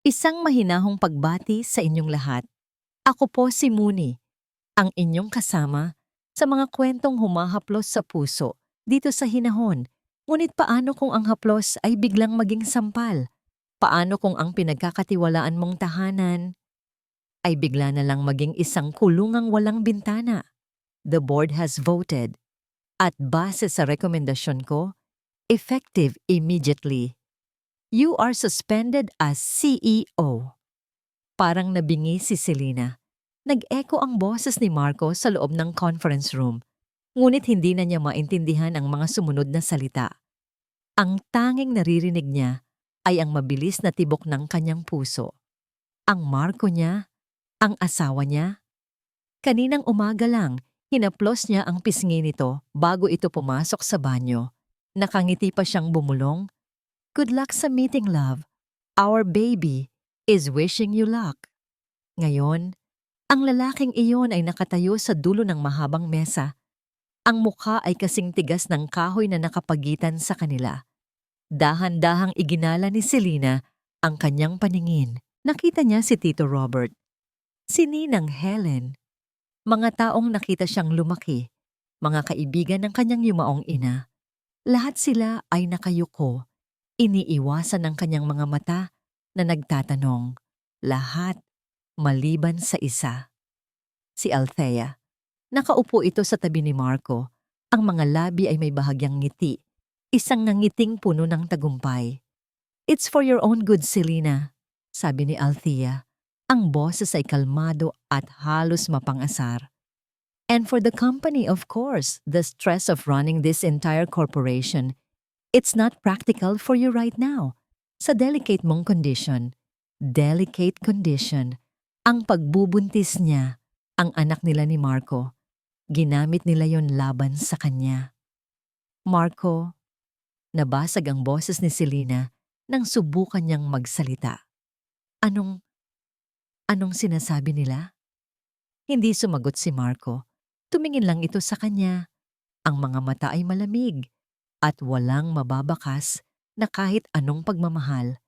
Isang mahinahong pagbati sa inyong lahat. Ako po si Mooney, ang inyong kasama sa mga kwentong humahaplos sa puso dito sa hinahon. Ngunit paano kung ang haplos ay biglang maging sampal? Paano kung ang pinagkakatiwalaan mong tahanan ay bigla na lang maging isang kulungang walang bintana? The board has voted at base sa rekomendasyon ko, effective immediately. You are suspended as CEO. Parang nabingi si Selena. Nag-echo ang boses ni Marco sa loob ng conference room, ngunit hindi na niya maintindihan ang mga sumunod na salita. Ang tanging naririnig niya ay ang mabilis na tibok ng kanyang puso. Ang Marco niya, ang asawa niya. Kaninang umaga lang, hinaplos niya ang pisngi nito bago ito pumasok sa banyo. Nakangiti pa siyang bumulong. Good luck sa meeting, love. Our baby is wishing you luck. Ngayon, ang lalaking iyon ay nakatayo sa dulo ng mahabang mesa. Ang mukha ay kasing tigas ng kahoy na nakapagitan sa kanila. Dahan-dahang iginala ni Selena ang kanyang paningin. Nakita niya si Tito Robert, si Ninang Helen, mga taong nakita siyang lumaki, mga kaibigan ng kanyang yumaong ina. Lahat sila ay nakayuko, iniiwasan ng kanyang mga mata na nagtatanong. Lahat maliban sa isa. Si Althea. Nakaupo ito sa tabi ni Marco. Ang mga labi ay may bahagyang ngiti. Isang nangiting puno ng tagumpay. It's for your own good, Selena, sabi ni Althea. Ang boses ay kalmado at halos mapang-asar. And for the company, of course, the stress of running this entire corporation. It's not practical for you right now. Sa delicate mong condition. Delicate condition. Ang pagbubuntis niya, ang anak nila ni Marco. Ginamit nila yon laban sa kanya. Marco, nabasag ang boses ni Selena nang subukan niyang magsalita. Anong sinasabi nila? Hindi sumagot si Marco. Tumingin lang ito sa kanya. Ang mga mata ay malamig at walang mababakas na kahit anong pagmamahal.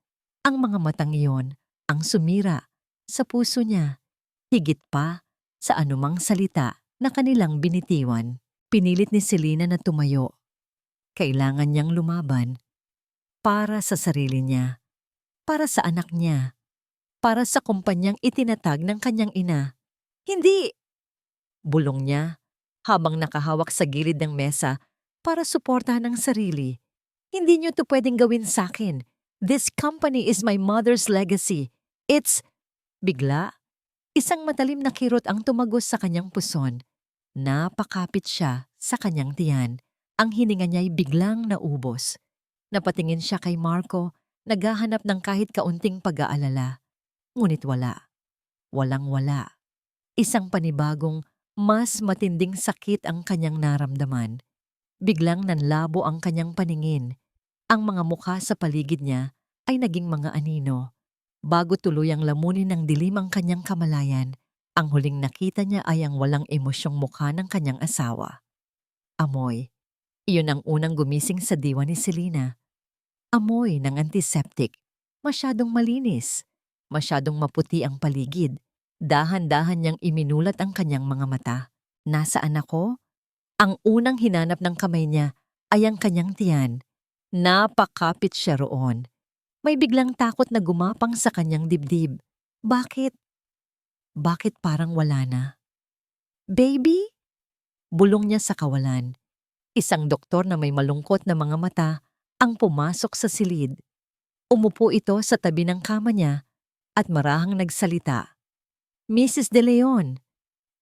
Ang mga matang iyon ang sumira sa puso niya, higit pa sa anumang salita na kanilang binitiwan. Pinilit ni Selena na tumayo. Kailangan niyang lumaban para sa sarili niya, para sa anak niya, para sa kumpanyang itinatag ng kanyang ina. Hindi! Bulong niya habang nakahawak sa gilid ng mesa para suportahan ang sarili. Hindi niyo to pwedeng gawin sa akin. This company is my mother's legacy. It's... Bigla, isang matalim na kirot ang tumagos sa kanyang puson. Napakapit siya sa kanyang tiyan. Ang hininga niya'y biglang naubos. Napatingin siya kay Marco, naghahanap ng kahit kaunting pag-aalala. Ngunit wala. Walang-wala. Isang panibagong, mas matinding sakit ang kanyang naramdaman. Biglang nanlabo ang kanyang paningin. Ang mga mukha sa paligid niya ay naging mga anino. Bago tuluyang lamunin ng dilim ang kanyang kamalayan, ang huling nakita niya ay ang walang emosyong mukha ng kanyang asawa. Amoy. Iyon ang unang gumising sa diwa ni Selena. Amoy ng antiseptic. Masyadong malinis. Masyadong maputi ang paligid. Dahan-dahan niyang iminulat ang kanyang mga mata. Nasaan ako? Ang unang hinanap ng kamay niya ay ang kanyang tiyan. Napakapit siya roon. May biglang takot na gumapang sa kanyang dibdib. Bakit? Bakit parang wala na? Baby? Bulong niya sa kawalan. Isang doktor na may malungkot na mga mata ang pumasok sa silid. Umupo ito sa tabi ng kama niya at marahang nagsalita. Mrs. De Leon,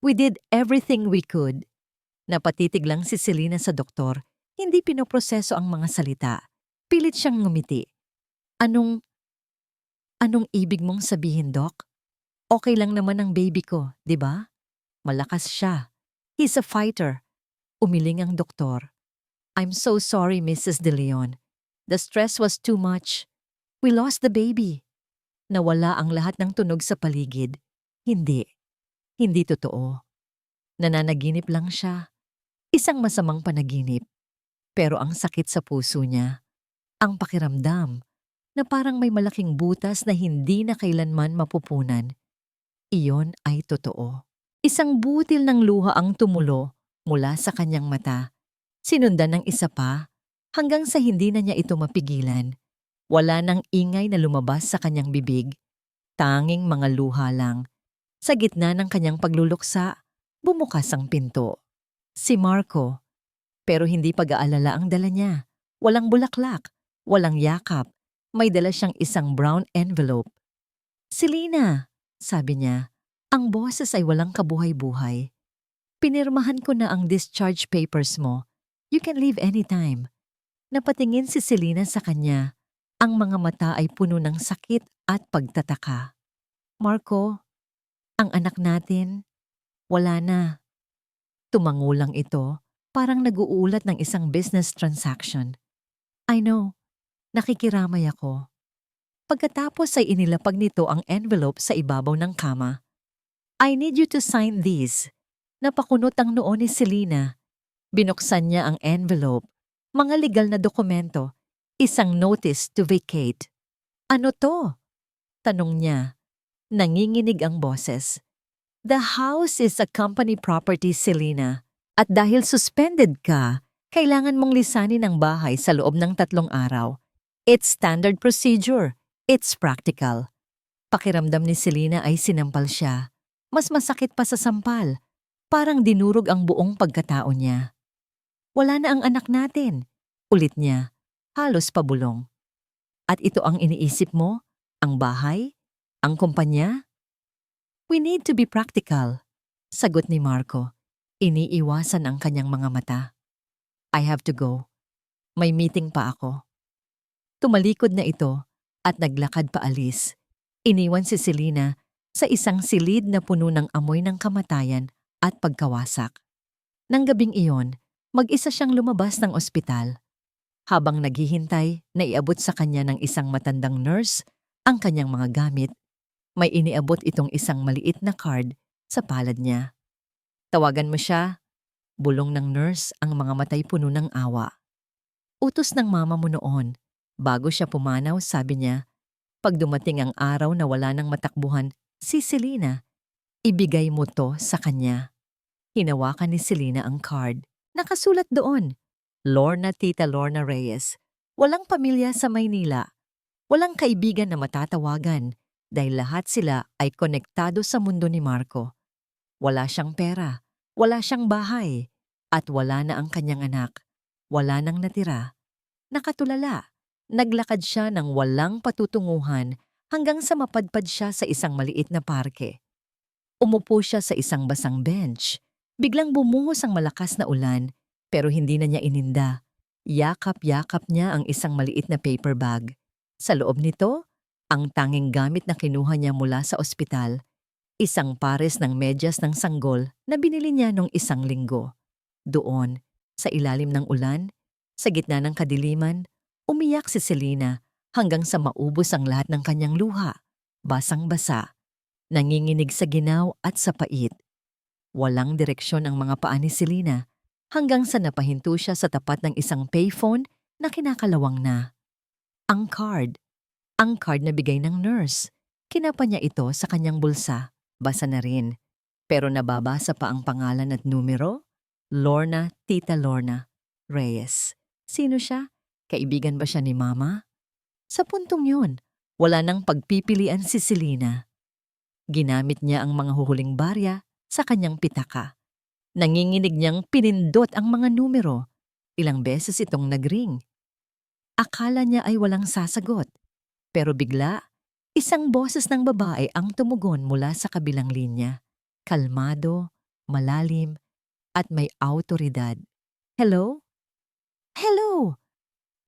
we did everything we could. Napatitig lang si Selena sa doktor. Hindi pinoproseso ang mga salita. Pilit siyang ngumiti. Anong ibig mong sabihin, Doc? Okay lang naman ang baby ko, di ba? Malakas siya. He's a fighter. Umiling ang doktor. I'm so sorry, Mrs. De Leon. The stress was too much. We lost the baby. Nawala ang lahat ng tunog sa paligid. Hindi. Hindi totoo. Nananaginip lang siya. Isang masamang panaginip. Pero ang sakit sa puso niya, ang pakiramdam, na parang may malaking butas na hindi na kailanman mapupunan. Iyon ay totoo. Isang butil ng luha ang tumulo mula sa kanyang mata. Sinundan ng isa pa hanggang sa hindi na niya ito mapigilan. Wala nang ingay na lumabas sa kanyang bibig. Tanging mga luha lang. Sa gitna ng kanyang pagluluksa, bumukas ang pinto. Si Marco, pero hindi pag-aalala ang dala niya. Walang bulaklak, walang yakap. May dala siyang isang brown envelope. "Selena," sabi niya, ang boses ay walang kabuhay-buhay. "Pinirmahan ko na ang discharge papers mo. You can leave anytime." Napatingin si Selena sa kanya. Ang mga mata ay puno ng sakit at pagtataka. "Marco, ang anak natin, wala na." Tumangulang ito, parang nag-uulat ng isang business transaction. "I know, nakikiramay ako." Pagkatapos ay inilapag nito ang envelope sa ibabaw ng kama. "I need you to sign these." Napakunot ang noo ni Selena. Binuksan niya ang envelope. Mga legal na dokumento. Isang notice to vacate. "Ano to?" tanong niya. Nanginginig ang boses. "The house is a company property, Selena. At dahil suspended ka, kailangan mong lisanin ang bahay sa loob ng 3 araw. It's standard procedure. It's practical." Pakiramdam ni Selena ay sinampal siya. Mas masakit pa sa sampal. Parang dinurog ang buong pagkatao niya. "Wala na ang anak natin," ulit niya, halos pabulong. "At ito ang iniisip mo? Ang bahay? Ang kumpanya?" "We need to be practical," sagot ni Marco. Iniiwasan ang kanyang mga mata. "I have to go. May meeting pa ako." Tumalikod na ito at naglakad paalis. Iniwan si Selena sa isang silid na puno ng amoy ng kamatayan at pagkawasak. Nang gabing iyon, mag-isa siyang lumabas ng ospital. Habang naghihintay na iabot sa kanya ng isang matandang nurse ang kanyang mga gamit, may iniabot itong isang maliit na card sa palad niya. "Tawagan mo siya," bulong ng nurse, ang mga matay puno ng awa. "Utos ng mama mo noon." Bago siya pumanaw, sabi niya, "Pag dumating ang araw na wala nang matakbuhan si Selena, ibigay mo to sa kanya." Hinawakan ni Selena ang card. Nakasulat doon, "Lorna Tita Lorna Reyes." Walang pamilya sa Maynila. Walang kaibigan na matatawagan dahil lahat sila ay konektado sa mundo ni Marco. Wala siyang pera, wala siyang bahay, at wala na ang kanyang anak. Wala nang natira. Nakatulala, naglakad siya ng walang patutunguhan hanggang sa mapadpad siya sa isang maliit na parke. Umupo siya sa isang basang bench. Biglang bumuhos ang malakas na ulan, pero hindi na niya ininda. Yakap-yakap niya ang isang maliit na paper bag. Sa loob nito, ang tanging gamit na kinuha niya mula sa ospital, isang pares ng medyas ng sanggol na binili niya nung 1 linggo. Doon, sa ilalim ng ulan, sa gitna ng kadiliman, umiyak si Selena hanggang sa maubos ang lahat ng kanyang luha. Basang-basa, nanginginig sa ginaw at sa pait. Walang direksyon ang mga paa ni Selena hanggang sa napahinto siya sa tapat ng isang payphone na kinakalawang na. Ang card na bigay ng nurse. Kinapa niya ito sa kanyang bulsa. Basa na rin. Pero nababasa pa ang pangalan at numero. Lorna Tita Lorna Reyes. Sino siya? Kaibigan ba siya ni Mama? Sa puntong yun, wala nang pagpipilian si Selena. Ginamit niya ang mga huhuling barya sa kanyang pitaka. Nanginginig niyang pinindot ang mga numero. Ilang beses itong nagring. Akala niya ay walang sasagot. Pero bigla, isang boses ng babae ang tumugon mula sa kabilang linya. Kalmado, malalim, at may awtoridad. "Hello? Hello!"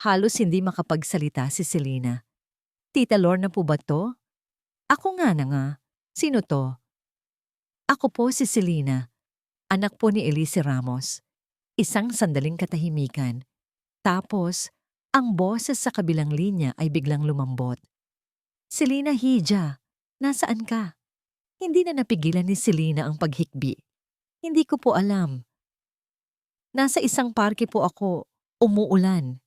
Halos hindi makapagsalita si Selena. "Tita Lorna po ba to?" "Ako nga na nga. Sino to?" "Ako po si Selena, anak po ni Elise Ramos." Isang sandaling katahimikan. Tapos, ang boses sa kabilang linya ay biglang lumambot. "Selena Hija, nasaan ka?" Hindi na napigilan ni Selena ang paghikbi. "Hindi ko po alam. Nasa isang parke po ako. Umuulan."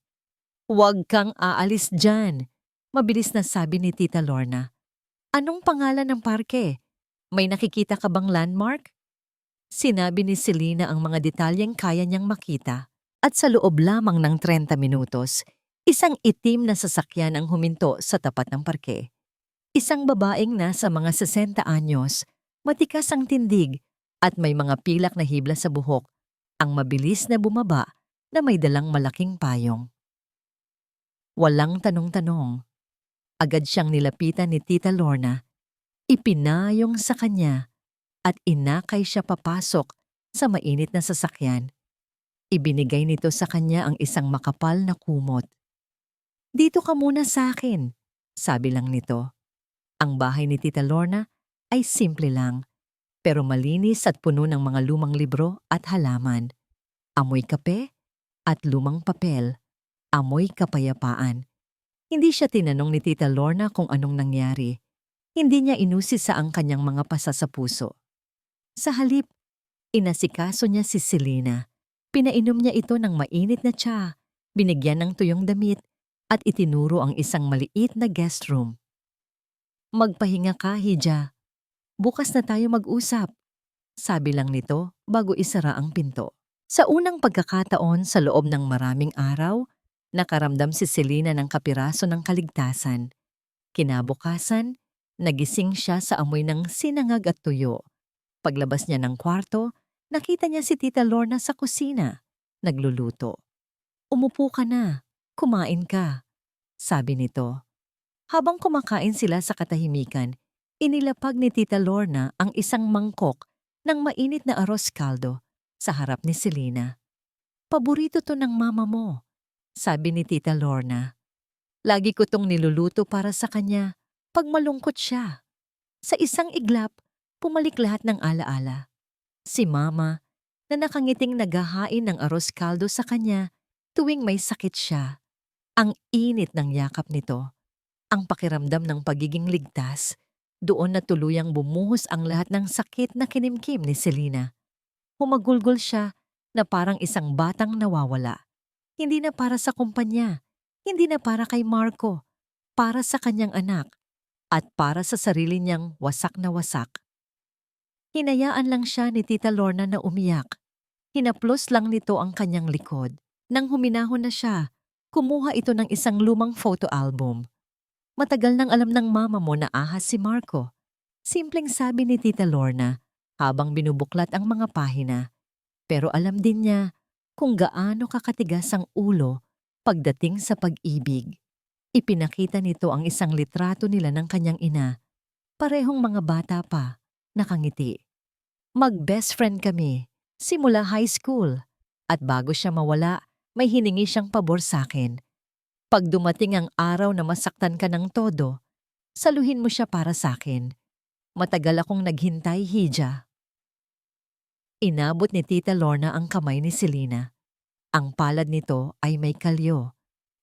"Huwag kang aalis dyan. Mabilis na sabi ni Tita Lorna. Anong pangalan ng parke? May nakikita ka bang landmark? Sinabi ni Selena ang mga detalyeng kaya niyang makita at sa loob lamang ng 30 minutos, isang itim na sasakyan ang huminto sa tapat ng parke. Isang babaeng nasa mga 60 anyos, matikas ang tindig at may mga pilak na hibla sa buhok, ang mabilis na bumaba na may dalang malaking payong. Walang tanong-tanong. Agad siyang nilapitan ni Tita Lorna, ipinayong sa kanya at inakay siya papasok sa mainit na sasakyan. Ibinigay nito sa kanya ang isang makapal na kumot. Dito ka muna sa akin, sabi lang nito. Ang bahay ni Tita Lorna ay simple lang, pero malinis at puno ng mga lumang libro at halaman. Amoy kape at lumang papel. Amoy kapayapaan. Hindi siya tinanong ni Tita Lorna kung anong nangyari. Hindi niya inusisa ang kanyang mga pasa sa puso. Sa halip, inasikaso niya si Selena. Pinainom niya ito ng mainit na tsa, binigyan ng tuyong damit, at itinuro ang isang maliit na guest room. Magpahinga ka, Hija. Bukas na tayo mag-usap, sabi lang nito bago isara ang pinto. Sa unang pagkakataon sa loob ng maraming araw, nakaramdam si Selena ng kapiraso ng kaligtasan. Kinabukasan, nagising siya sa amoy ng sinangag at tuyo. Paglabas niya ng kwarto, nakita niya si Tita Lorna sa kusina, nagluluto. Umupo ka na, kumain ka, sabi nito. Habang kumakain sila sa katahimikan, inilapag ni Tita Lorna ang isang mangkok ng mainit na arroz caldo sa harap ni Selena. Paborito to ng mama mo, sabi ni Tita Lorna. Lagi ko tong niluluto para sa kanya pag malungkot siya. Sa isang iglap, pumalik lahat ng alaala. Si Mama, na nakangiting naghahain ng arroz caldo sa kanya tuwing may sakit siya. Ang init ng yakap nito. Ang pakiramdam ng pagiging ligtas, doon na tuluyang bumuhos ang lahat ng sakit na kinimkim ni Selena. Humagulgol siya na parang isang batang nawawala. Hindi na para sa kumpanya, hindi na para kay Marco, para sa kanyang anak, at para sa sarili niyang wasak na wasak. Hinayaan lang siya ni Tita Lorna na umiyak. Hinaplos lang nito ang kanyang likod. Nang huminahon na siya, kumuha ito ng isang lumang photo album. Matagal nang alam ng mama mo na ahas si Marco. Simpleng sabi ni Tita Lorna habang binubuklat ang mga pahina. Pero alam din niya kung gaano kakatigas ang ulo pagdating sa pag-ibig. Ipinakita nito ang isang litrato nila ng kanyang ina. Parehong mga bata pa, nakangiti. Mag-best friend kami, simula high school. At bago siya mawala, may hiningi siyang pabor sa akin. Pag dumating ang araw na masaktan ka ng todo, saluhin mo siya para sa akin. Matagal akong naghintay, Hija. Inabot ni Tita Lorna ang kamay ni Selena. Ang palad nito ay may kalyo.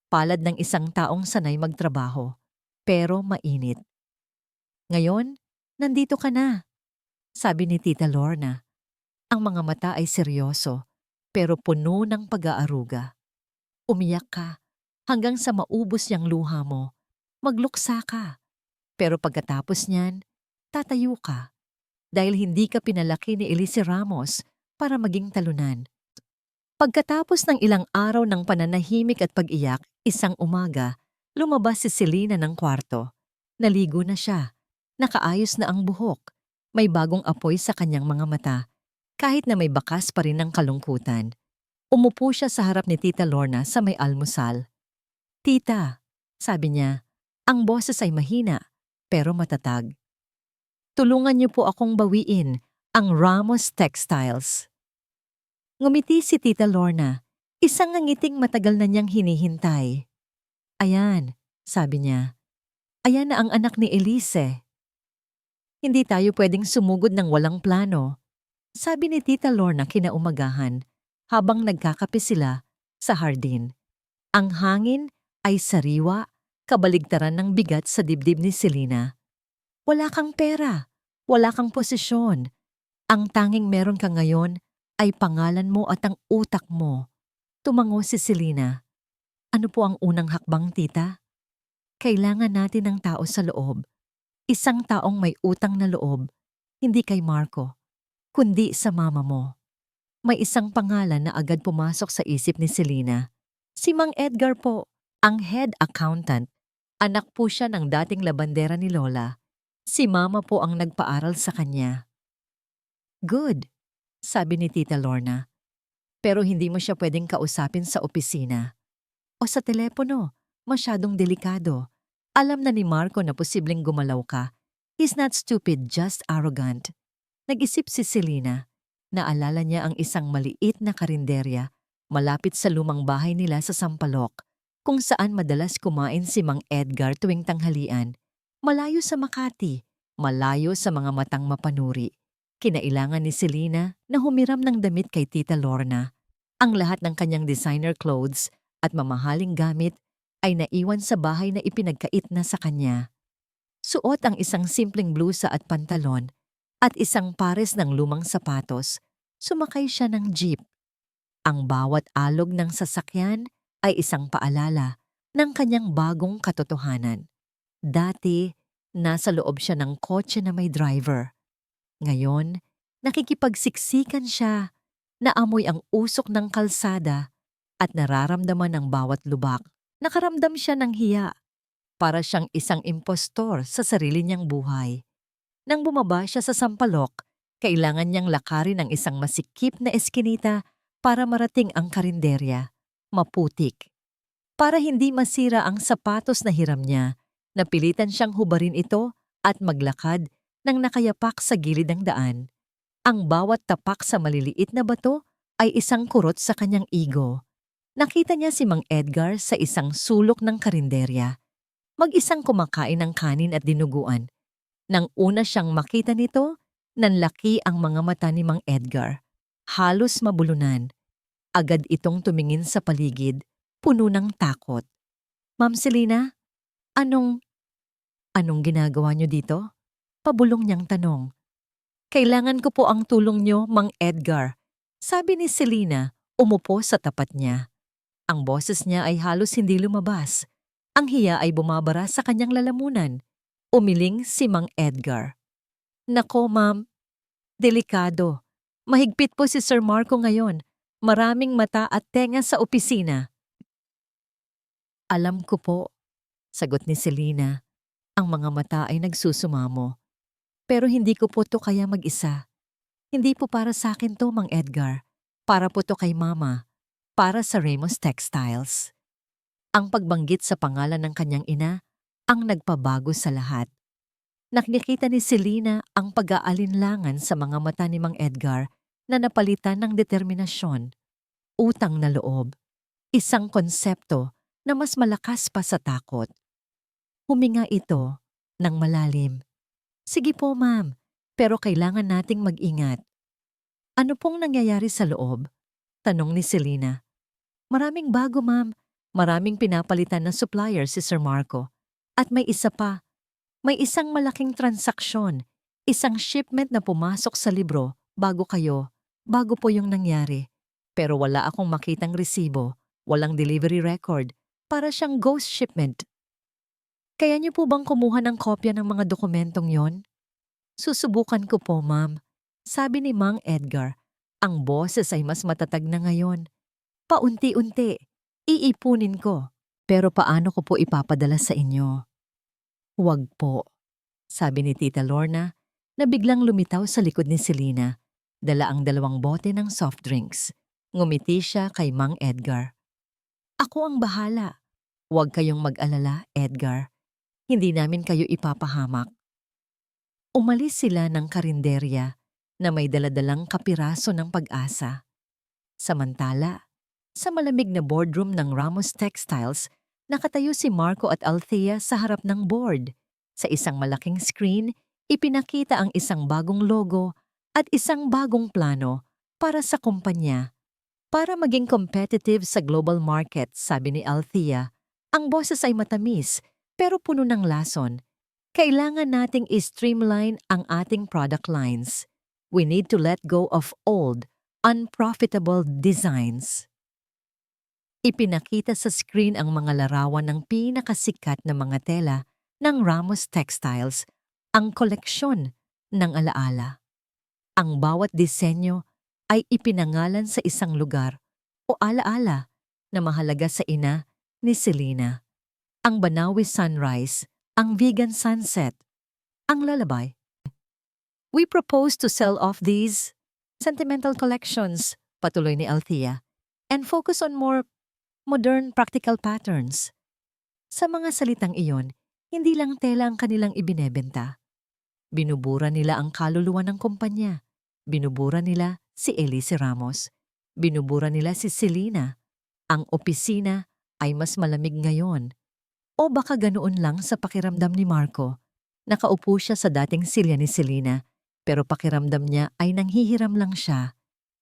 Palad ng isang taong sanay magtrabaho, pero mainit. Ngayon, nandito ka na, sabi ni Tita Lorna. Ang mga mata ay seryoso, pero puno ng pag-aaruga. Umiyak ka hanggang sa maubos yung luha mo. Magluksa ka. Pero pagkatapos niyan, tatayo ka. Dahil hindi ka pinalaki ni Elise Ramos para maging talunan. Pagkatapos ng ilang araw ng pananahimik at pag-iyak, isang umaga, lumabas si Selena ng kwarto. Naligo na siya. Nakaayos na ang buhok. May bagong apoy sa kanyang mga mata, kahit na may bakas pa rin ng kalungkutan. Umupo siya sa harap ni Tita Lorna sa may almusal. Tita, sabi niya, ang boses ay mahina, pero matatag. Tulungan niyo po akong bawiin ang Ramos Textiles. Ngumiti si Tita Lorna, isang ngangiting matagal na niyang hinihintay. Ayan, sabi niya. Ayan na ang anak ni Elise. Hindi tayo pwedeng sumugod ng walang plano, sabi ni Tita Lorna kinaumagahan habang nagkakape sila sa hardin. Ang hangin ay sariwa, kabaligtaran ng bigat sa dibdib ni Selena. Wala kang pera, wala kang posisyon. Ang tanging meron ka ngayon ay pangalan mo at ang utak mo. Tumango si Selena. Ano po ang unang hakbang, tita? Kailangan natin ng tao sa loob. Isang taong may utang na loob, hindi kay Marco, kundi sa mama mo. May isang pangalan na agad pumasok sa isip ni Selena. Si Mang Edgar po, ang head accountant. Anak po siya ng dating labandera ni Lola. Si mama po ang nagpaaral sa kanya. Good, sabi ni Tita Lorna. Pero hindi mo siya pwedeng kausapin sa opisina. O sa telepono, masyadong delikado. Alam na ni Marco na posibleng gumalaw ka. He's not stupid, just arrogant. Nag-isip si Selena. Naalala niya ang isang maliit na karinderya malapit sa lumang bahay nila sa Sampaloc, kung saan madalas kumain si Mang Edgar tuwing tanghalian. Malayo sa Makati, malayo sa mga matang mapanuri. Kinailangan ni Selena na humiram ng damit kay Tita Lorna. Ang lahat ng kanyang designer clothes at mamahaling gamit ay naiwan sa bahay na ipinagkait na sa kanya. Suot ang isang simpleng blusa at pantalon at isang pares ng lumang sapatos. Sumakay siya ng jeep. Ang bawat alog ng sasakyan ay isang paalala ng kanyang bagong katotohanan. Dati, nasa loob siya ng kotse na may driver. Ngayon, nakikipagsiksikan siya. Naamoy ang usok ng kalsada at nararamdaman ng bawat lubak. Nakaramdam siya ng hiya. Para siyang isang impostor sa sarili niyang buhay. Nang bumaba siya sa Sampaloc, kailangan niyang lakarin ang isang masikip na eskinita para marating ang karinderya. Maputik. Para hindi masira ang sapatos na hiram niya, napilitan siyang hubarin ito at maglakad nang nakayapak sa gilid ng daan. Ang bawat tapak sa maliliit na bato ay isang kurot sa kanyang ego. Nakita niya si Mang Edgar sa isang sulok ng karinderya. Mag-isang kumakain ng kanin at dinuguan. Nang una siyang makita nito, nanlaki ang mga mata ni Mang Edgar. Halos mabulunan. Agad itong tumingin sa paligid, puno ng takot. Ma'am Selena, anong ginagawa niyo dito? Pabulong niyang tanong. Kailangan ko po ang tulong niyo, Mang Edgar. Sabi ni Selena, umupo sa tapat niya. Ang boses niya ay halos hindi lumabas. Ang hiya ay bumabara sa kanyang lalamunan. Umiling si Mang Edgar. Nako, ma'am. Delikado. Mahigpit po si Sir Marco ngayon. Maraming mata at tenga sa opisina. Alam ko po, sagot ni Selena. Ang mga mata ay nagsusumamo. Pero hindi ko po to kaya mag-isa. Hindi po para sa akin to, Mang Edgar. Para po to kay Mama. Para sa Ramos Textiles. Ang pagbanggit sa pangalan ng kanyang ina ang nagpabago sa lahat. Nakikita ni Selena ang pag-aalinlangan sa mga mata ni Mang Edgar na napalitan ng determinasyon, utang na loob, isang konsepto na mas malakas pa sa takot. Huminga ito ng malalim. Sige po, ma'am, pero kailangan nating mag-ingat. Ano pong nangyayari sa loob? Tanong ni Selena. Maraming bago, ma'am. Maraming pinapalitan na supplier si Sir Marco. At may isa pa. May isang malaking transaksyon. Isang shipment na pumasok sa libro bago kayo. Bago po yung nangyari. Pero wala akong makitang resibo. Walang delivery record. Para siyang ghost shipment. Kaya niyo po bang kumuha ng kopya ng mga dokumentong yon? Susubukan ko po, ma'am. Sabi ni Mang Edgar, ang boses ay mas matatag na ngayon. Paunti-unti, iipunin ko. Pero paano ko po ipapadala sa inyo? Huwag po, sabi ni Tita Lorna na biglang lumitaw sa likod ni Selena. Dala ang 2 bote ng soft drinks. Ngumiti siya kay Mang Edgar. Ako ang bahala. Huwag kayong mag-alala, Edgar. Hindi namin kayo ipapahamak. Umalis sila ng karinderya na may daladalang kapiraso ng pag-asa. Samantala, sa malamig na boardroom ng Ramos Textiles, nakatayo si Marco at Althea sa harap ng board. Sa isang malaking screen, ipinakita ang isang bagong logo at isang bagong plano para sa kumpanya. Para maging competitive sa global market, sabi ni Althea, ang boses ay matamis pero puno ng lason. Kailangan nating i-streamline ang ating product lines. We need to let go of old, unprofitable designs. Ipinakita sa screen ang mga larawan ng pinakasikat na mga tela ng Ramos Textiles, ang koleksyon ng alaala. Ang bawat disenyo ay ipinangalan sa isang lugar o alaala na mahalaga sa ina ni Selena. Ang Banawi Sunrise, ang Vegan Sunset, ang lalabay. We propose to sell off these sentimental collections, patuloy ni Althea, and focus on more modern practical patterns. Sa mga salitang iyon, hindi lang tela ang kanilang ibinebenta. Binubura nila ang kaluluwa ng kumpanya. Binubura nila si Elise Ramos. Binubura nila si Selena. Ang opisina ay mas malamig ngayon. O baka ganoon lang sa pakiramdam ni Marco. Nakaupo siya sa dating silya ni Selena, pero pakiramdam niya ay nanghihiram lang siya.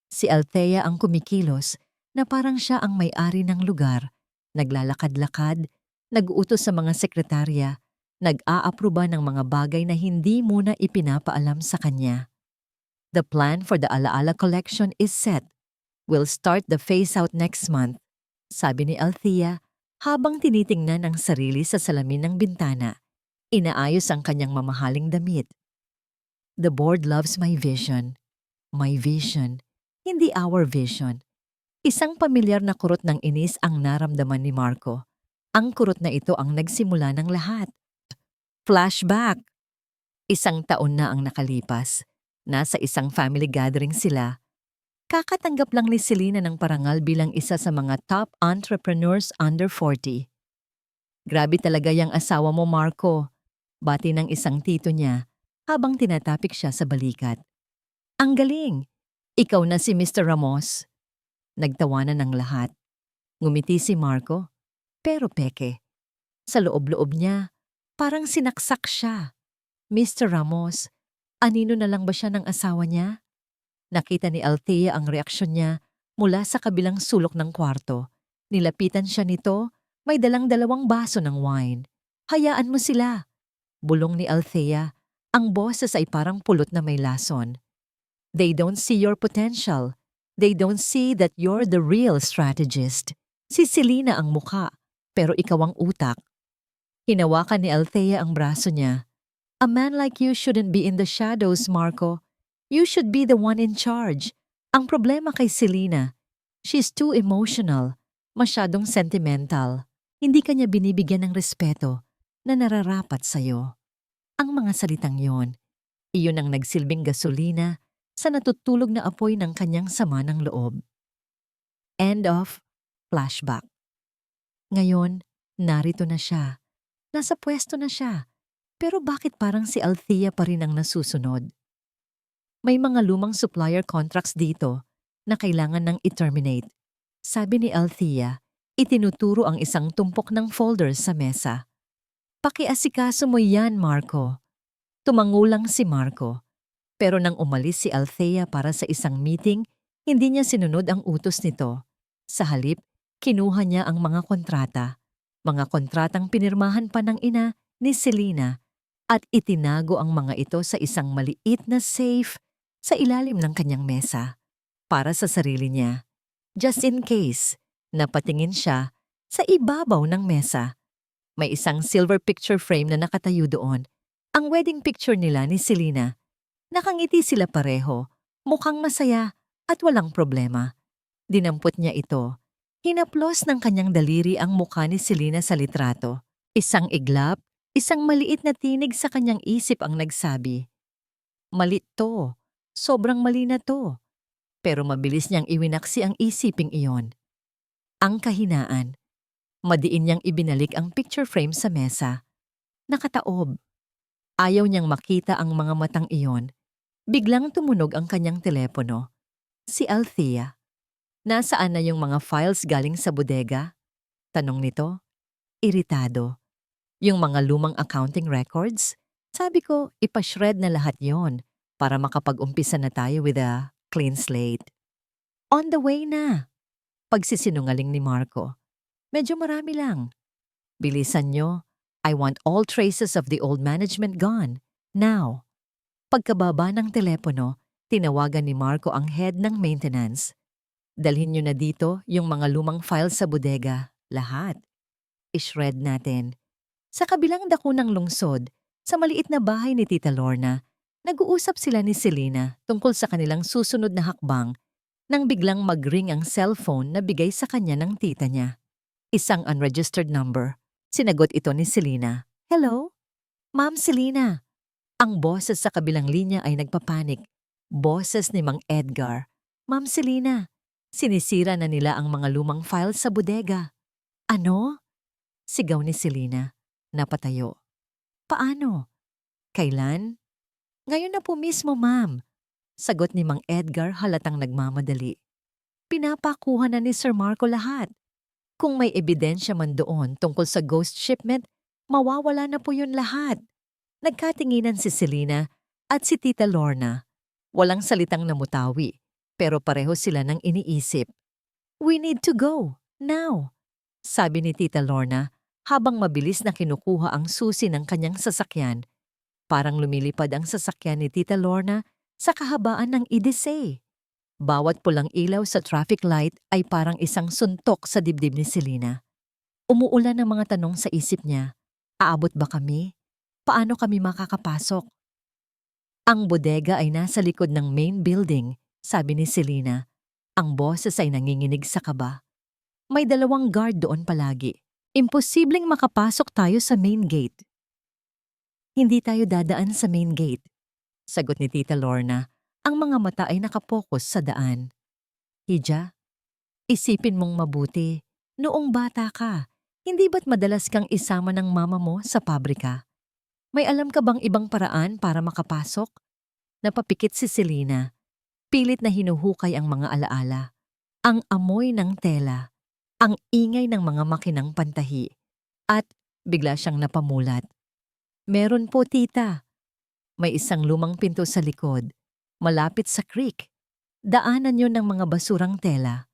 Si Althea ang kumikilos na parang siya ang may-ari ng lugar, naglalakad-lakad, nag-uutos sa mga sekretarya, nag-aaproba ng mga bagay na hindi muna ipinapaalam sa kanya. The plan for the Alaala collection is set. We'll start the phase-out next month, sabi ni Althea habang tinitingnan ang sarili sa salamin ng bintana. Inaayos ang kanyang mamahaling damit. The board loves my vision. My vision, hindi our vision. Isang pamilyar na kurot ng inis ang naramdaman ni Marco. Ang kurot na ito ang nagsimula ng lahat. Flashback! 1 taon na ang nakalipas. Nasa isang family gathering sila. Kakatanggap lang ni Selena ng parangal bilang isa sa mga top entrepreneurs under 40. Grabe talaga yung asawa mo, Marco. Bati ng isang tito niya habang tinatapik siya sa balikat. Ang galing! Ikaw na si Mr. Ramos. Nagtawanan ng lahat. Ngumiti si Marco, pero peke. Sa loob-loob niya, parang sinaksak siya. Mr. Ramos, anino na lang ba siya ng asawa niya? Nakita ni Althea ang reaksyon niya mula sa kabilang sulok ng kwarto. Nilapitan siya nito, may dalang 2 baso ng wine. Hayaan mo sila. Bulong ni Althea, ang boses ay parang pulot na may lason. They don't see your potential. They don't see that you're the real strategist. Si Selena ang muka, pero ikaw ang utak. Hinawakan ni Althea ang braso niya. A man like you shouldn't be in the shadows, Marco. You should be the one in charge. Ang problema kay Selena, she's too emotional, masyadong sentimental. Hindi kanya binibigyan ng respeto na nararapat sa'yo. Ang mga salitang yon, iyon ang nagsilbing gasolina sa natutulog na apoy ng kanyang sama ng loob. End of flashback. Ngayon, narito na siya. Nasa pwesto na siya. Pero bakit parang si Althea pa rin ang nasusunod? May mga lumang supplier contracts dito na kailangan nang i-terminate. Sabi ni Althea, itinuturo ang isang tumpok ng folders sa mesa. Pakiasikaso mo yan, Marco. Tumangulang si Marco. Pero nang umalis si Althea para sa isang meeting, hindi niya sinunod ang utos nito. Sa halip, kinuha niya ang mga kontrata. Mga kontratang pinirmahan pa ng ina ni Selena at itinago ang mga ito sa isang maliit na safe sa ilalim ng kanyang mesa para sa sarili niya. Just in case, napatingin siya sa ibabaw ng mesa. May isang silver picture frame na nakatayo doon. Ang wedding picture nila ni Selena. Nakangiti sila pareho, mukhang masaya at walang problema. Dinampot niya ito. Hinaplos ng kanyang daliri ang mukha ni Selena sa litrato. Isang iglap, isang maliit na tinig sa kanyang isip ang nagsabi. Mali to, sobrang mali na to. Pero mabilis niyang iwinaksi ang isiping iyon. Ang kahinaan, madiin niyang ibinalik ang picture frame sa mesa. Nakataob. Ayaw niyang makita ang mga matang iyon. Biglang tumunog ang kanyang telepono. Si Althea. Nasaan na yung mga files galing sa bodega? Tanong nito. Iritado. Yung mga lumang accounting records? Sabi ko, ipashred na lahat yon para makapag-umpisa na tayo with a clean slate. On the way na. Pagsisinungaling ni Marco. Medyo marami lang. Bilisan nyo. I want all traces of the old management gone. Now. Pagkababa ng telepono, tinawagan ni Marco ang head ng maintenance. Dalhin nyo na dito yung mga lumang files sa bodega. Lahat. I-shred natin. Sa kabilang dako ng lungsod, sa maliit na bahay ni Tita Lorna, nag-uusap sila ni Selena tungkol sa kanilang susunod na hakbang nang biglang mag-ring ang cellphone na bigay sa kanya ng tita niya. Isang unregistered number. Sinagot ito ni Selena. Hello? Ma'am Selena. Ang boses sa kabilang linya ay nagpapanik. Boses ni Mang Edgar. Ma'am Selena, sinisira na nila ang mga lumang files sa bodega. Ano? Sigaw ni Selena. Napatayo. Paano? Kailan? Ngayon na po mismo, ma'am. Sagot ni Mang Edgar halatang nagmamadali. Pinapakuha na ni Sir Marco lahat. Kung may ebidensya man doon tungkol sa ghost shipment, mawawala na po yun lahat. Nagkatinginan si Selena at si Tita Lorna. Walang salitang namutawi, pero pareho sila ng iniisip. We need to go, now. Sabi ni Tita Lorna habang mabilis na kinukuha ang susi ng kanyang sasakyan. Parang lumilipad ang sasakyan ni Tita Lorna sa kahabaan ng EDSA. Bawat pulang ilaw sa traffic light ay parang isang suntok sa dibdib ni Selena. Umuulan ang mga tanong sa isip niya. Aabot ba kami? Paano kami makakapasok? Ang bodega ay nasa likod ng main building, sabi ni Selena. Ang boses ay nanginginig sa kaba. May 2 guard doon palagi. Imposibleng makapasok tayo sa main gate. Hindi tayo dadaan sa main gate, sagot ni Tita Lorna. Ang mga mata ay nakapokus sa daan. Hija, isipin mong mabuti. Noong bata ka, hindi ba't madalas kang isama ng mama mo sa pabrika? May alam ka bang ibang paraan para makapasok? Napapikit si Selena. Pilit na hinuhukay ang mga alaala. Ang amoy ng tela. Ang ingay ng mga makinang pantahi. At bigla siyang napamulat. Meron po, tita. May isang lumang pinto sa likod. Malapit sa creek. Daanan yun ng mga basurang tela.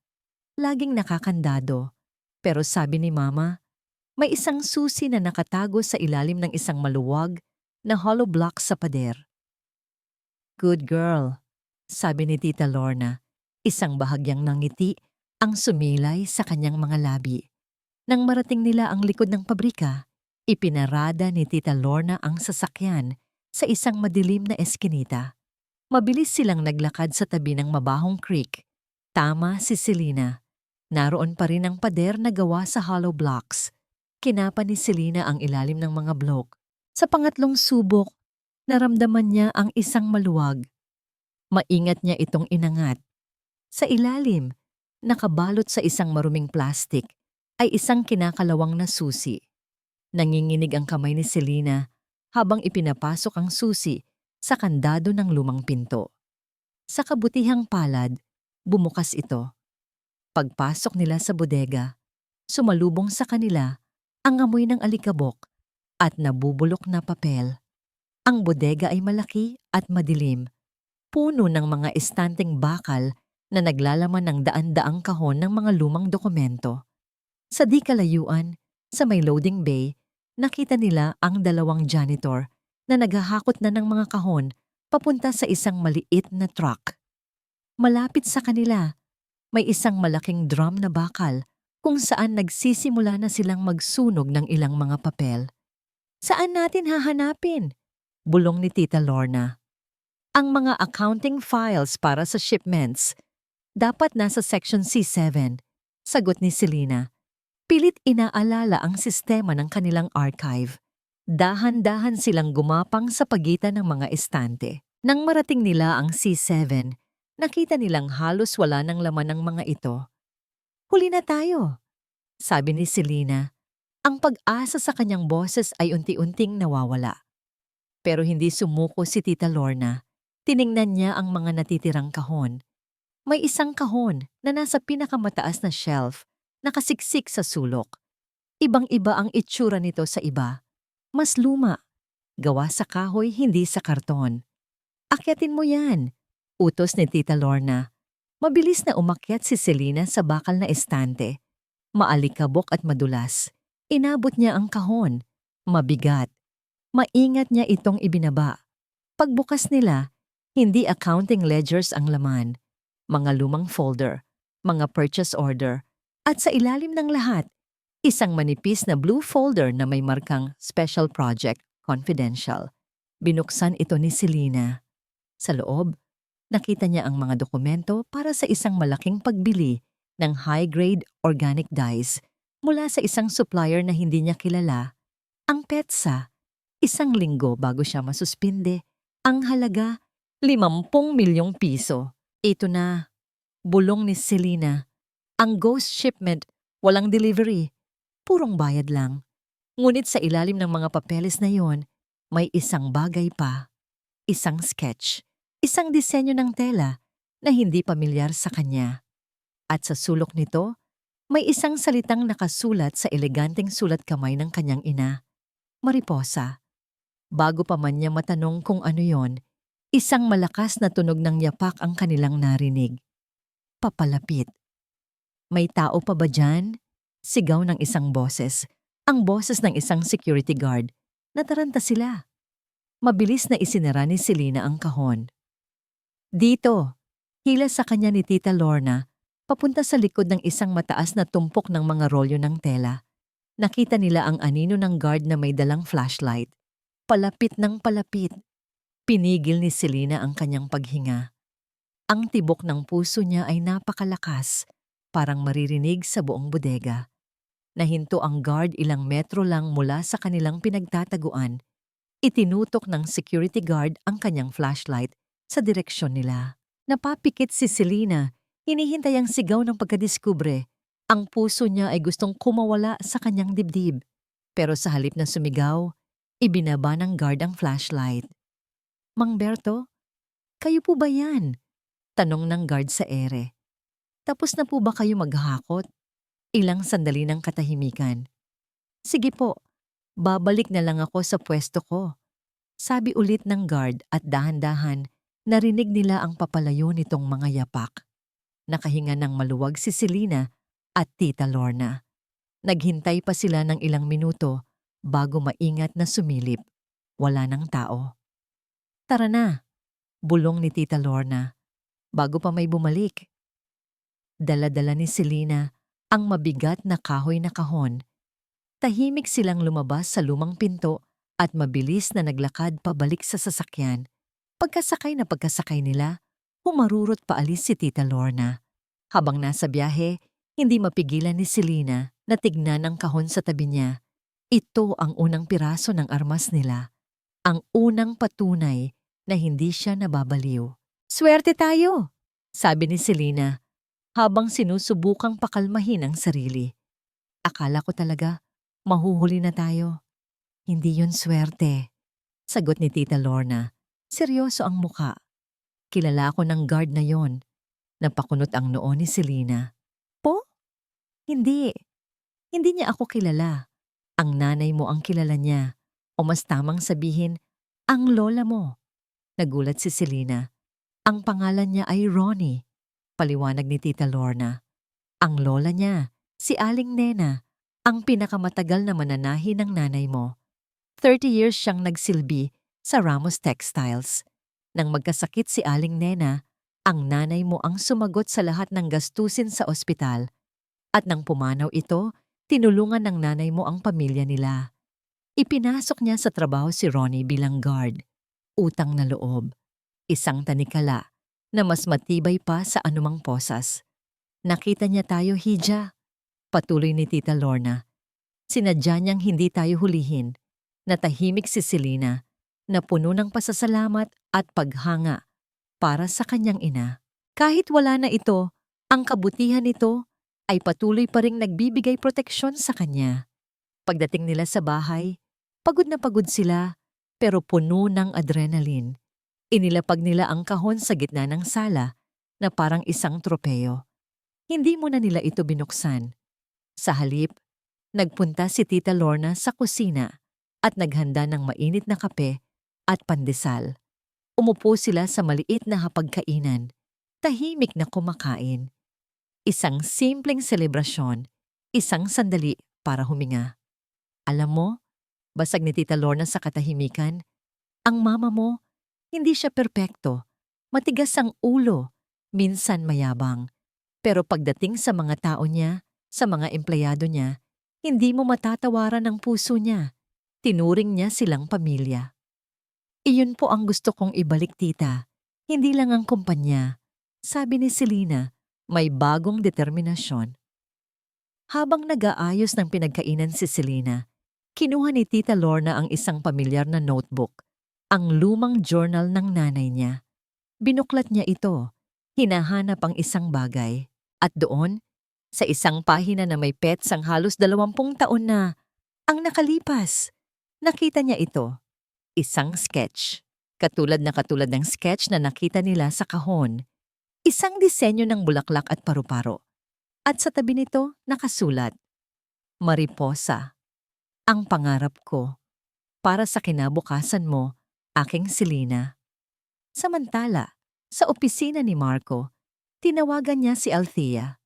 Laging nakakandado. Pero sabi ni Mama, may isang susi na nakatago sa ilalim ng isang maluwag na hollow block sa pader. Good girl, sabi ni Tita Lorna. Isang bahagyang nangiti ang sumilay sa kanyang mga labi. Nang marating nila ang likod ng pabrika, ipinarada ni Tita Lorna ang sasakyan sa isang madilim na eskinita. Mabilis silang naglakad sa tabi ng mabahong creek. Tama si Selena. Naroon pa rin ang pader na gawa sa hollow blocks. Kinapa ni Selena ang ilalim ng mga block. Sa pangatlong subok, naramdaman niya ang isang maluwag. Maingat niya itong inangat. Sa ilalim, nakabalot sa isang maruming plastik, ay isang kinakalawang na susi. Nanginginig ang kamay ni Selena habang ipinapasok ang susi sa kandado ng lumang pinto. Sa kabutihang palad, bumukas ito. Pagpasok nila sa bodega, sumalubong sa kanila ang amoy ng alikabok at nabubulok na papel. Ang bodega ay malaki at madilim, puno ng mga estanteng bakal na naglalaman ng daan-daang kahon ng mga lumang dokumento. Sa di kalayuan, sa may loading bay, nakita nila ang 2 janitor na naghahakot na ng mga kahon papunta sa isang maliit na truck. Malapit sa kanila, may isang malaking drum na bakal kung saan nagsisimula na silang magsunog ng ilang mga papel. Saan natin hahanapin? Bulong ni Tita Lorna. Ang mga accounting files para sa shipments dapat nasa section C7, sagot ni Selena. Pilit inaalala ang sistema ng kanilang archive. Dahan-dahan silang gumapang sa pagitan ng mga estante. Nang marating nila ang C7, nakita nilang halos wala ng laman ng mga ito. Huli na tayo, sabi ni Selena. Ang pag-asa sa kanyang boses ay unti-unting nawawala. Pero hindi sumuko si Tita Lorna. Tiningnan niya ang mga natitirang kahon. May isang kahon na nasa pinakamataas na shelf, nakasiksik sa sulok. Ibang-iba ang itsura nito sa iba. Mas luma. Gawa sa kahoy, hindi sa karton. Akyatin mo yan, utos ni Tita Lorna. Mabilis na umakyat si Selena sa bakal na estante. Maalikabok at madulas. Inabot niya ang kahon. Mabigat. Maingat niya itong ibinaba. Pagbukas nila, hindi accounting ledgers ang laman. Mga lumang folder. mga purchase order, at sa ilalim ng lahat, isang manipis na blue folder na may markang Special Project Confidential. Binuksan ito ni Selena. Sa loob, nakita niya ang mga dokumento para sa isang malaking pagbili ng high-grade organic dyes mula sa isang supplier na hindi niya kilala. Ang petsa, 1 linggo bago siya masuspinde, ang halaga 50 milyong piso. Ito na, bulong ni Selena. Ang ghost shipment, walang delivery, purong bayad lang. Ngunit sa ilalim ng mga papeles na yon, may isang bagay pa. Isang sketch, isang disenyo ng tela na hindi pamilyar sa kanya. At sa sulok nito, may isang salitang nakasulat sa eleganteng sulat kamay ng kanyang ina. Mariposa. Bago pa man niya matanong kung ano yon, isang malakas na tunog ng yapak ang kanilang narinig. Papalapit. May tao pa ba dyan? Sigaw ng isang boses. Ang boses ng isang security guard. Nataranta sila. Mabilis na isinara ni Selena ang kahon. Dito, hila sa kanya ni Tita Lorna, papunta sa likod ng isang mataas na tumpok ng mga rolyo ng tela. Nakita nila ang anino ng guard na may dalang flashlight. Palapit ng palapit. Pinigil ni Selena ang kanyang paghinga. Ang tibok ng puso niya ay napakalakas, parang maririnig sa buong bodega. Nahinto ang guard ilang metro lang mula sa kanilang pinagtataguan. Itinutok ng security guard ang kanyang flashlight sa direksyon nila. Napapikit si Selena, hinihintay ang sigaw ng pagkadiskubre. Ang puso niya ay gustong kumawala sa kanyang dibdib. Pero sa halip na sumigaw, ibinaba ng guard ang flashlight. Mang Berto, kayo po ba yan? Tanong ng guard sa ere. Tapos na po ba kayo maghakot? Ilang sandali ng katahimikan. Sige po, babalik na lang ako sa pwesto ko. Sabi ulit ng guard at dahan-dahan, narinig nila ang papalayo nitong mga yapak. Nakahinga ng maluwag si Selena at Tita Lorna. Naghintay pa sila ng ilang minuto bago maingat na sumilip. Wala ng tao. Tara na, bulong ni Tita Lorna, bago pa may bumalik. Dala-dala ni Selena ang mabigat na kahoy na kahon. Tahimik silang lumabas sa lumang pinto at mabilis na naglakad pabalik sa sasakyan. Pagkasakay nila, humarurot paalis si Tita Lorna. Habang nasa biyahe, hindi mapigilan ni Selena na tignan ang kahon sa tabi niya. Ito ang unang piraso ng armas nila. Ang unang patunay na hindi siya nababaliw. Swerte tayo, sabi ni Selena habang sinusubukang pakalmahin ang sarili. Akala ko talaga mahuhuli na tayo. Hindi yun swerte, sagot ni Tita Lorna. Seryoso ang muka. Kilala ako ng guard na yon. Napakunot ang noo ni Selena. Po? Hindi. Hindi niya ako kilala. Ang nanay mo ang kilala niya. O mas tamang sabihin, ang lola mo. Nagulat si Selena. Ang pangalan niya ay Ronnie, paliwanag ni Tita Lorna. Ang lola niya, si Aling Nena, ang pinakamatagal na mananahi ng nanay mo. 30 years siyang nagsilbi sa Ramos Textiles. Nang magkasakit si Aling Nena, ang nanay mo ang sumagot sa lahat ng gastusin sa ospital. At nang pumanaw ito, tinulungan ng nanay mo ang pamilya nila. Ipinasok niya sa trabaho si Ronnie bilang guard. Utang na loob. Isang tanikala na mas matibay pa sa anumang posas. Nakita niya tayo, Hija. Patuloy ni Tita Lorna. Sinadya niyang hindi tayo hulihin. Natahimik si Selena na puno ng pasasalamat at paghanga para sa kanyang ina. Kahit wala na ito, ang kabutihan nito ay patuloy pa ring nagbibigay proteksyon sa kanya. Pagdating nila sa bahay, pagod na pagod sila pero puno ng adrenaline. Inilapag nila ang kahon sa gitna ng sala na parang isang tropeyo. Hindi muna nila ito binuksan. Sa halip, nagpunta si Tita Lorna sa kusina at naghanda ng mainit na kape at pandesal. Umupo sila sa maliit na hapagkainan, tahimik na kumakain. Isang simpleng selebrasyon, isang sandali para huminga. Alam mo, basag ni Tita Lorna sa katahimikan, ang mama mo, hindi siya perpekto, matigas ang ulo, minsan mayabang. Pero pagdating sa mga tao niya, sa mga empleyado niya, hindi mo matatawaran ang puso niya. Tinuring niya silang pamilya. Iyon po ang gusto kong ibalik, tita. Hindi lang ang kumpanya. Sabi ni Selena, may bagong determinasyon. Habang nag-aayos ng pinagkainan si Selena, kinuha ni Tita Lorna ang isang pamilyar na notebook, ang lumang journal ng nanay niya. Binuklat niya ito, hinahanap ang isang bagay. At doon, sa isang pahina na may petsang halos 20 taon na ang nakalipas, nakita niya ito, isang sketch. Katulad ng sketch na nakita nila sa kahon. Isang disenyo ng bulaklak at paru-paro. At sa tabi nito, nakasulat, Mariposa, ang pangarap ko, para sa kinabukasan mo, aking Selena. Samantala, sa opisina ni Marco, tinawagan niya si Althea.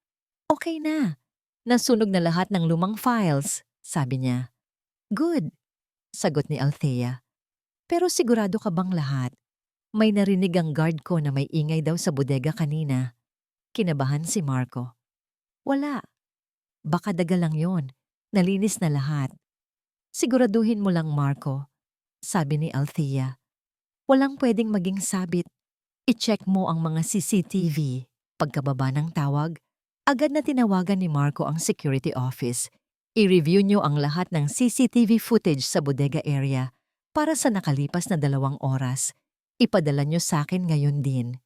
Okay na. Nasunog na lahat ng lumang files, sabi niya. Good, sagot ni Althea. Pero sigurado ka bang lahat? May narinig ang guard ko na may ingay daw sa bodega kanina. Kinabahan si Marco. Wala. Baka daga lang yon. Nalinis na lahat. Siguraduhin mo lang, Marco, sabi ni Althea. Walang pwedeng maging sabit. I-check mo ang mga CCTV. Pagkababa ng tawag, agad na tinawagan ni Marco ang security office. I-review niyo ang lahat ng CCTV footage sa bodega area para sa nakalipas na 2 oras. Ipadala niyo sa akin ngayon din.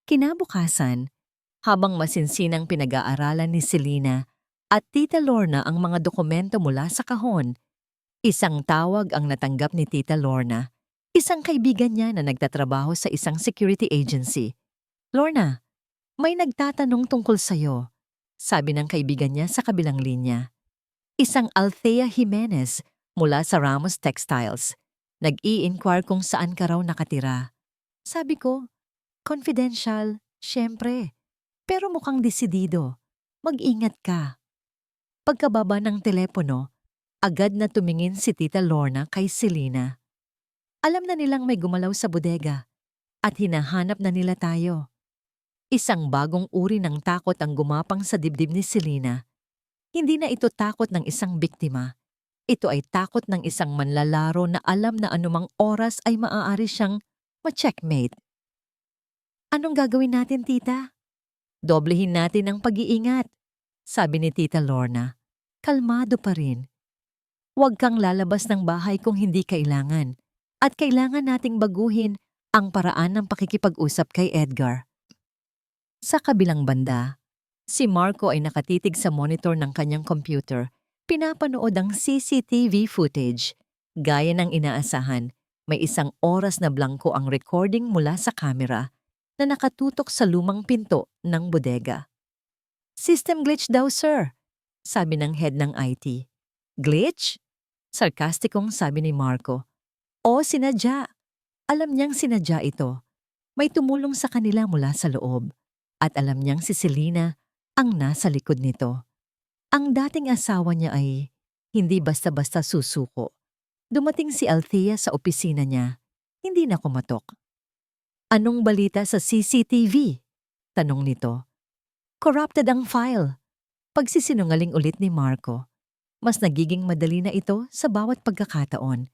Kinabukasan, habang masinsinang pinag-aaralan ni Selena at Tita Lorna ang mga dokumento mula sa kahon, isang tawag ang natanggap ni Tita Lorna, isang kaibigan niya na nagtatrabaho sa isang security agency. Lorna, may nagtatanong tungkol sa'yo, sabi ng kaibigan niya sa kabilang linya. Isang Althea Jimenez mula sa Ramos Textiles. Nag-i-inquire kung saan ka raw nakatira. Sabi ko, confidential, syempre. Pero mukhang desidido. Mag-ingat ka. Pagkababa ng telepono, agad na tumingin si Tita Lorna kay Selena. Alam na nilang may gumalaw sa bodega at hinahanap na nila tayo. Isang bagong uri ng takot ang gumapang sa dibdib ni Selena. Hindi na ito takot ng isang biktima. Ito ay takot ng isang manlalaro na alam na anumang oras ay maaari siyang ma-checkmate. Anong gagawin natin, tita? Doblehin natin ang pag-iingat, sabi ni Tita Lorna. Kalmado pa rin. Huwag kang lalabas ng bahay kung hindi kailangan. At kailangan nating baguhin ang paraan ng pakikipag-usap kay Edgar. Sa kabilang banda, si Marco ay nakatitig sa monitor ng kanyang computer. Pinapanood ang CCTV footage. Gaya ng inaasahan, may 1 oras na blanko ang recording mula sa kamera na nakatutok sa lumang pinto ng bodega. System glitch daw, sir, sabi ng head ng IT. Glitch? Sarkastikong sabi ni Marco. O sinadya. Alam niyang sinadya ito. May tumulong sa kanila mula sa loob. At alam niyang si Selena ang nasa likod nito. Ang dating asawa niya ay hindi basta-basta susuko. Dumating si Althea sa opisina niya. Hindi na kumatok. Anong balita sa CCTV? Tanong nito. Corrupted ang file. Pagsisinungaling ulit ni Marco. Mas nagiging madali na ito sa bawat pagkakataon.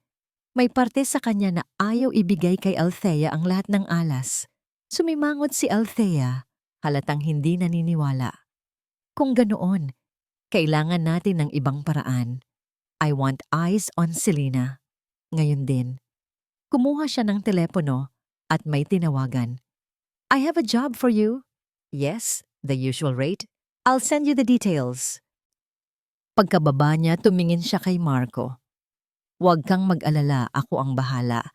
May parte sa kanya na ayaw ibigay kay Althea ang lahat ng alas. Sumimangot si Althea, halatang hindi naniniwala. Kung ganoon, kailangan natin ng ibang paraan. I want eyes on Selena. Ngayon din. Kumuha siya ng telepono at may tinawagan. I have a job for you. Yes, the usual rate. I'll send you the details. Pagkababa niya, tumingin siya kay Marco. Huwag kang mag-alala, ako ang bahala.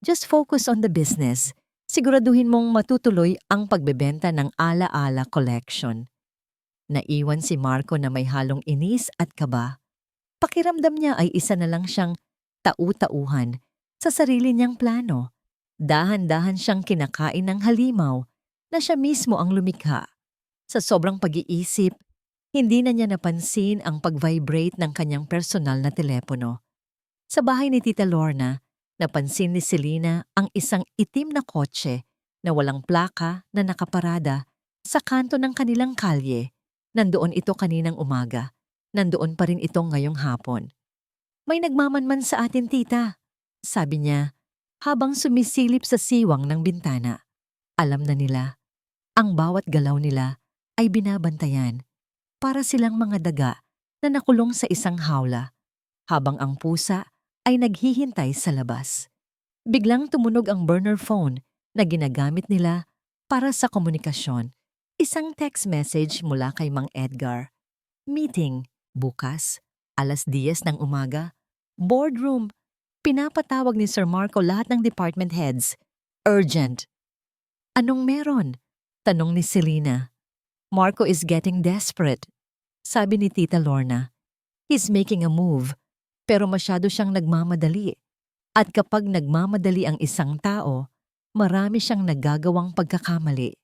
Just focus on the business. Siguraduhin mong matutuloy ang pagbebenta ng ala-ala collection. Naiwan si Marco na may halong inis at kaba. Pakiramdam niya ay isa na lang siyang tau-tauhan sa sarili niyang plano. Dahan-dahan siyang kinakain ng halimaw na siya mismo ang lumikha. Sa sobrang pag-iisip, hindi na niya napansin ang pag-vibrate ng kanyang personal na telepono. Sa bahay ni Tita Lorna, napansin ni Selena ang isang itim na kotse na walang plaka na nakaparada Sa kanto ng kanilang kalye, nandoon ito kaninang umaga. Nandoon pa rin ito ngayong hapon. May nagmamanman sa atin, tita, sabi niya habang sumisilip sa siwang ng bintana. Alam na nila, ang bawat galaw nila ay binabantayan para silang mga daga na nakulong sa isang hawla habang ang pusa ay naghihintay sa labas. Biglang tumunog ang burner phone na ginagamit nila para sa komunikasyon. Isang text message mula kay Mang Edgar. Meeting, bukas, 10:00 ng umaga. Boardroom, pinapatawag ni Sir Marco lahat ng department heads. Urgent. Anong meron? Tanong ni Selena. Marco is getting desperate. Sabi ni Tita Lorna. He's making a move, pero masyado siyang nagmamadali. At kapag nagmamadali ang isang tao, marami siyang nagagawang pagkakamali.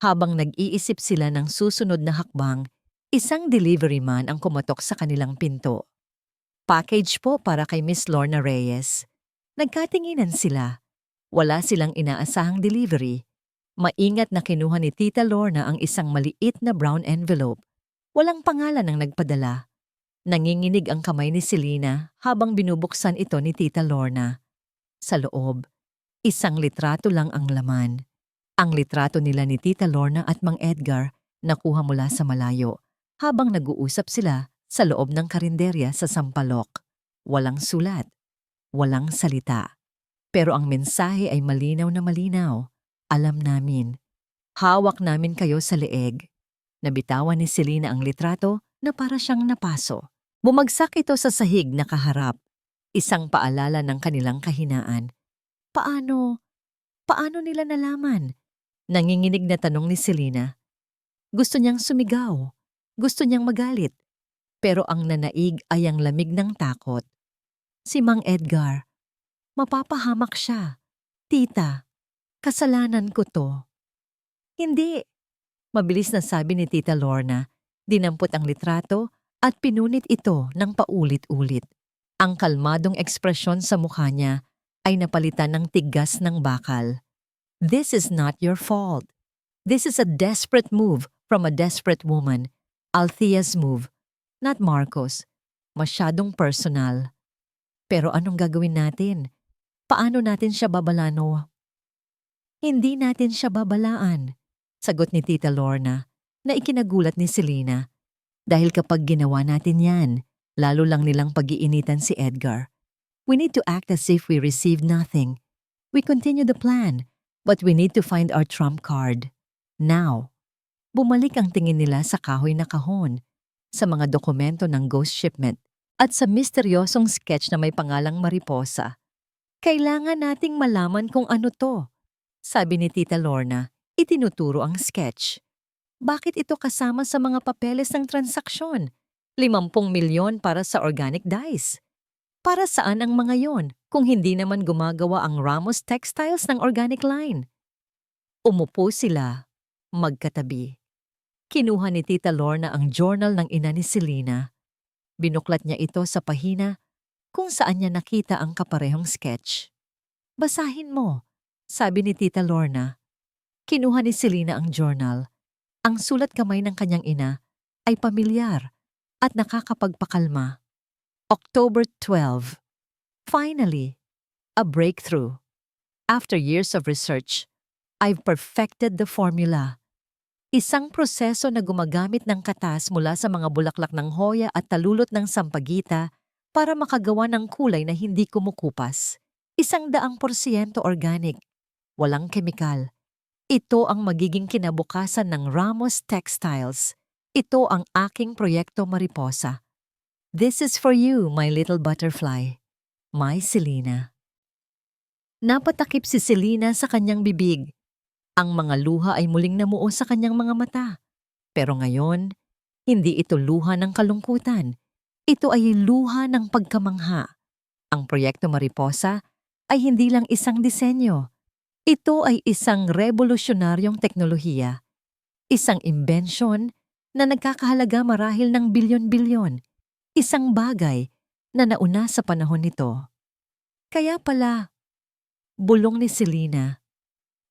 Habang nag-iisip sila ng susunod na hakbang, isang delivery man ang kumatok sa kanilang pinto. Package po para kay Miss Lorna Reyes. Nagkatinginan sila. Wala silang inaasahang delivery. Maingat na kinuha ni Tita Lorna ang isang maliit na brown envelope. Walang pangalan ang nagpadala. Nanginginig ang kamay ni Selena habang binubuksan ito ni Tita Lorna. Sa loob, isang litrato lang ang laman. Ang litrato nila ni Tita Lorna at Mang Edgar nakuha mula sa malayo habang nag-uusap sila sa loob ng karinderya sa Sampaloc. Walang sulat, walang salita. Pero ang mensahe ay malinaw na malinaw. Alam namin. Hawak namin kayo sa leeg. Nabitawan ni Selena ang litrato na para siyang napaso. Bumagsak ito sa sahig na kaharap. Isang paalala ng kanilang kahinaan. Paano nila nalaman? Nanginginig na tanong ni Selena. Gusto niyang sumigaw. Gusto niyang magalit. Pero ang nanaig ay ang lamig ng takot. Si Mang Edgar. Mapapahamak siya. Tita, kasalanan ko to. Hindi. Mabilis na sabi ni Tita Lorna. Dinampot ang litrato at pinunit ito ng paulit-ulit. Ang kalmadong ekspresyon sa mukha niya ay napalitan ng tigas ng bakal. This is not your fault. This is a desperate move from a desperate woman. Althea's move, not Marcos. Masyadong personal. Pero anong gagawin natin? Paano natin siya babalano? Hindi natin siya babalaan, sagot ni Tita Lorna na ikinagulat ni Selena. Dahil kapag ginawa natin yan, lalo lang nilang pag-iinitan si Edgar. We need to act as if we received nothing. We continue the plan, but we need to find our trump card. Now. Bumalik ang tingin nila sa kahoy na kahon, sa mga dokumento ng ghost shipment, at sa misteryosong sketch na may pangalang Mariposa. Kailangan nating malaman kung ano to, sabi ni Tita Lorna, itinuturo ang sketch. Bakit ito kasama sa mga papeles ng transaksyon? 50 milyon para sa organic dyes. Para saan ang mga yon kung hindi naman gumagawa ang Ramos Textiles ng organic line? Umupo sila, magkatabi. Kinuha ni Tita Lorna ang journal ng ina ni Selena. Binuklat niya ito sa pahina kung saan niya nakita ang kaparehong sketch. Basahin mo, sabi ni Tita Lorna. Kinuha ni Selena ang journal. Ang sulat kamay ng kanyang ina ay pamilyar at nakakapagpakalma. October 12. Finally, a breakthrough. After years of research, I've perfected the formula. Isang proseso na gumagamit ng katas mula sa mga bulaklak ng hoya at talulot ng sampagita para makagawa ng kulay na hindi kumukupas. 100% organic, walang kemikal. Ito ang magiging kinabukasan ng Ramos Textiles. Ito ang aking proyekto Mariposa. This is for you, my little butterfly. My Selena. Napatakip si Selena sa kanyang bibig. Ang mga luha ay muling namuo sa kanyang mga mata. Pero ngayon, hindi ito luha ng kalungkutan. Ito ay luha ng pagkamangha. Ang proyekto Mariposa ay hindi lang isang disenyo. Ito ay isang revolusyonaryong teknolohiya. Isang imbensyon na nagkakahalaga marahil ng bilyon-bilyon. Isang bagay na nauna sa panahon nito. Kaya pala, bulong ni Selena,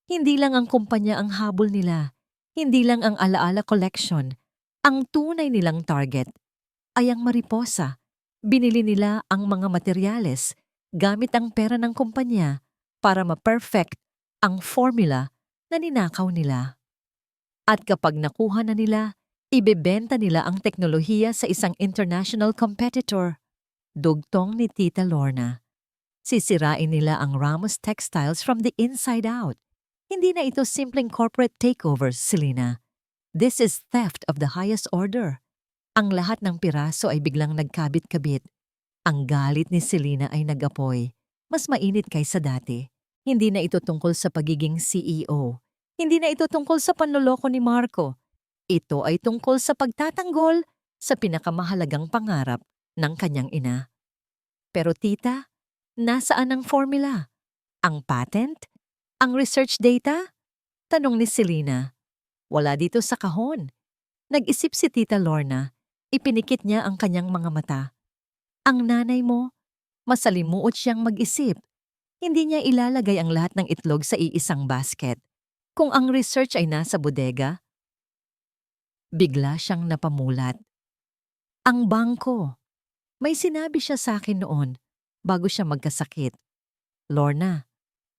hindi lang ang kumpanya ang habol nila. Hindi lang ang alaala collection. Ang tunay nilang target ay ang mariposa. Binili nila ang mga materyales gamit ang pera ng kumpanya para ma-perfect ang formula na ninakaw nila. At kapag nakuha na nila, ibebenta nila ang teknolohiya sa isang international competitor. Dugtong ni Tita Lorna. Sisirain nila ang Ramos Textiles from the inside out. Hindi na ito simpleng corporate takeover, Selena. This is theft of the highest order. Ang lahat ng piraso ay biglang nagkabit-kabit. Ang galit ni Selena ay nag-apoy. Mas mainit kaysa dati. Hindi na ito tungkol sa pagiging CEO. Hindi na ito tungkol sa panloloko ni Marco. Ito ay tungkol sa pagtatanggol sa pinakamahalagang pangarap ng kanyang ina. Pero tita, nasaan ang formula? Ang patent? Ang research data? Tanong ni Selena. Wala dito sa kahon. Nag-isip si Tita Lorna. Ipinikit niya ang kanyang mga mata. Ang nanay mo, masalimuot siyang mag-isip. Hindi niya ilalagay ang lahat ng itlog sa iisang basket. Kung ang research ay nasa bodega, bigla siyang napamulat. Ang bangko. May sinabi siya sa akin noon bago siya magkasakit. Lorna,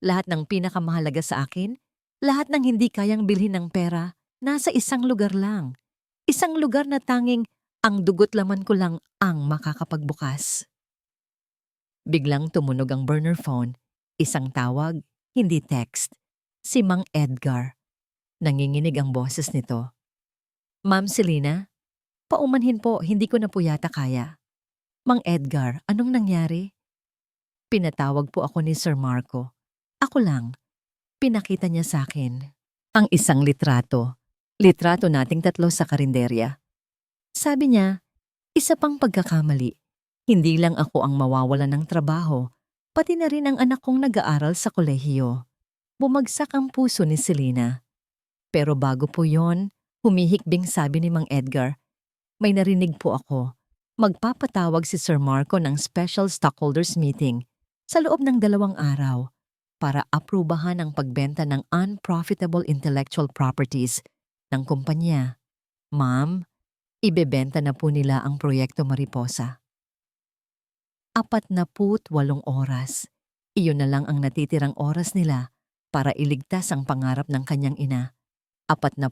lahat ng pinakamahalaga sa akin, lahat ng hindi kayang bilhin ng pera, nasa isang lugar lang. Isang lugar na tanging ang dugot laman ko lang ang makakapagbukas. Biglang tumunog ang burner phone. Isang tawag, hindi text. Si Mang Edgar. Nanginginig ang boses nito. Ma'am Selena, paumanhin po, hindi ko na po yata kaya. Mang Edgar, anong nangyari? Pinatawag po ako ni Sir Marco. Ako lang. Pinakita niya sa akin ang isang litrato. Litrato nating tatlo sa karinderya. Sabi niya, isa pang pagkakamali. Hindi lang ako ang mawawalan ng trabaho, pati na rin ang anak kong nag-aaral sa kolehiyo. Bumagsak ang puso ni Selena. Pero bago po yon, humihikbing sabi ni Mang Edgar, may narinig po ako. Magpapatawag si Sir Marco ng special stockholders meeting sa loob ng 2 araw para aprubahan ang pagbenta ng unprofitable intellectual properties ng kumpanya. Ma'am, ibebenta na po nila ang proyekto Mariposa. 48 oras. Iyon na lang ang natitirang oras nila para iligtas ang pangarap ng kanyang ina. 48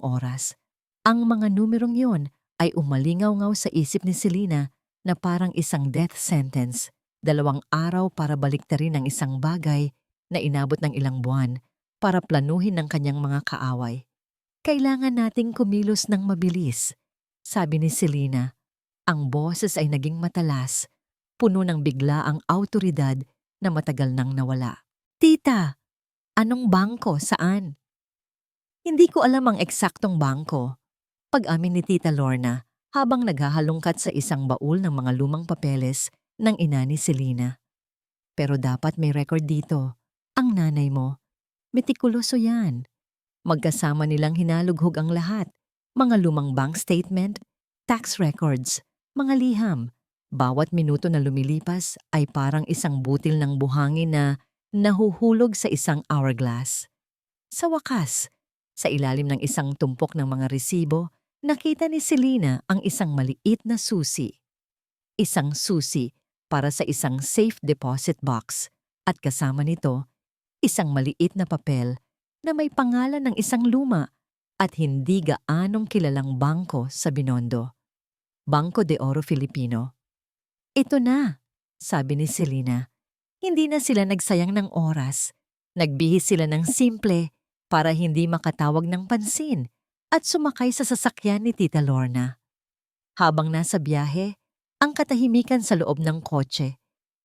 oras. Ang mga numerong yon ay umalingaw-ngaw sa isip ni Selena na parang isang death sentence. 2 araw para baliktarin ang isang bagay na inabot ng ilang buwan para planuhin ng kanyang mga kaaway. Kailangan nating kumilos ng mabilis, sabi ni Selena. Ang boses ay naging matalas, puno ng bigla ang awtoridad na matagal nang nawala. Tita, anong bangko? Saan? Hindi ko alam ang eksaktong bangko. Pag-amin ni Tita Lorna habang naghahalongkat sa isang baul ng mga lumang papeles ng ina ni Selena. Pero dapat may record dito. Ang nanay mo, metikuloso yan. Magkasama nilang hinalughog ang lahat. Mga lumang bank statement, tax records, mga liham. Bawat minuto na lumilipas ay parang isang butil ng buhangin na nahuhulog sa isang hourglass. Sa wakas, sa ilalim ng isang tumpok ng mga resibo, nakita ni Selena ang isang maliit na susi. Isang susi para sa isang safe deposit box at kasama nito, isang maliit na papel na may pangalan ng isang luma at hindi gaanong kilalang bangko sa Binondo. Banco de Oro Filipino. Ito na, sabi ni Selena. Hindi na sila nagsayang ng oras. Nagbihis sila ng simple para hindi makatawag ng pansin at sumakay sa sasakyan ni Tita Lorna. Habang nasa biyahe, ang katahimikan sa loob ng kotse